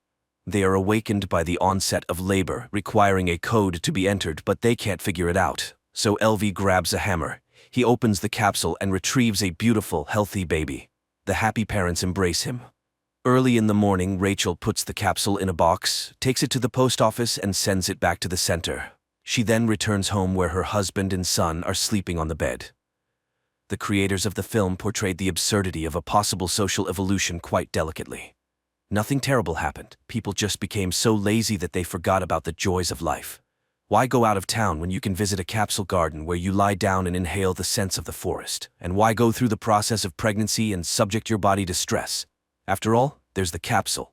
They are awakened by the onset of labor, requiring a code to be entered, but they can't figure it out. So Elvie grabs a hammer. He opens the capsule and retrieves a beautiful, healthy baby. The happy parents embrace him. Early in the morning, Rachel puts the capsule in a box, takes it to the post office, and sends it back to the center. She then returns home where her husband and son are sleeping on the bed. The creators of the film portrayed the absurdity of a possible social evolution quite delicately. Nothing terrible happened. People just became so lazy that they forgot about the joys of life. Why go out of town when you can visit a capsule garden where you lie down and inhale the scents of the forest? And why go through the process of pregnancy and subject your body to stress? After all, there's the capsule.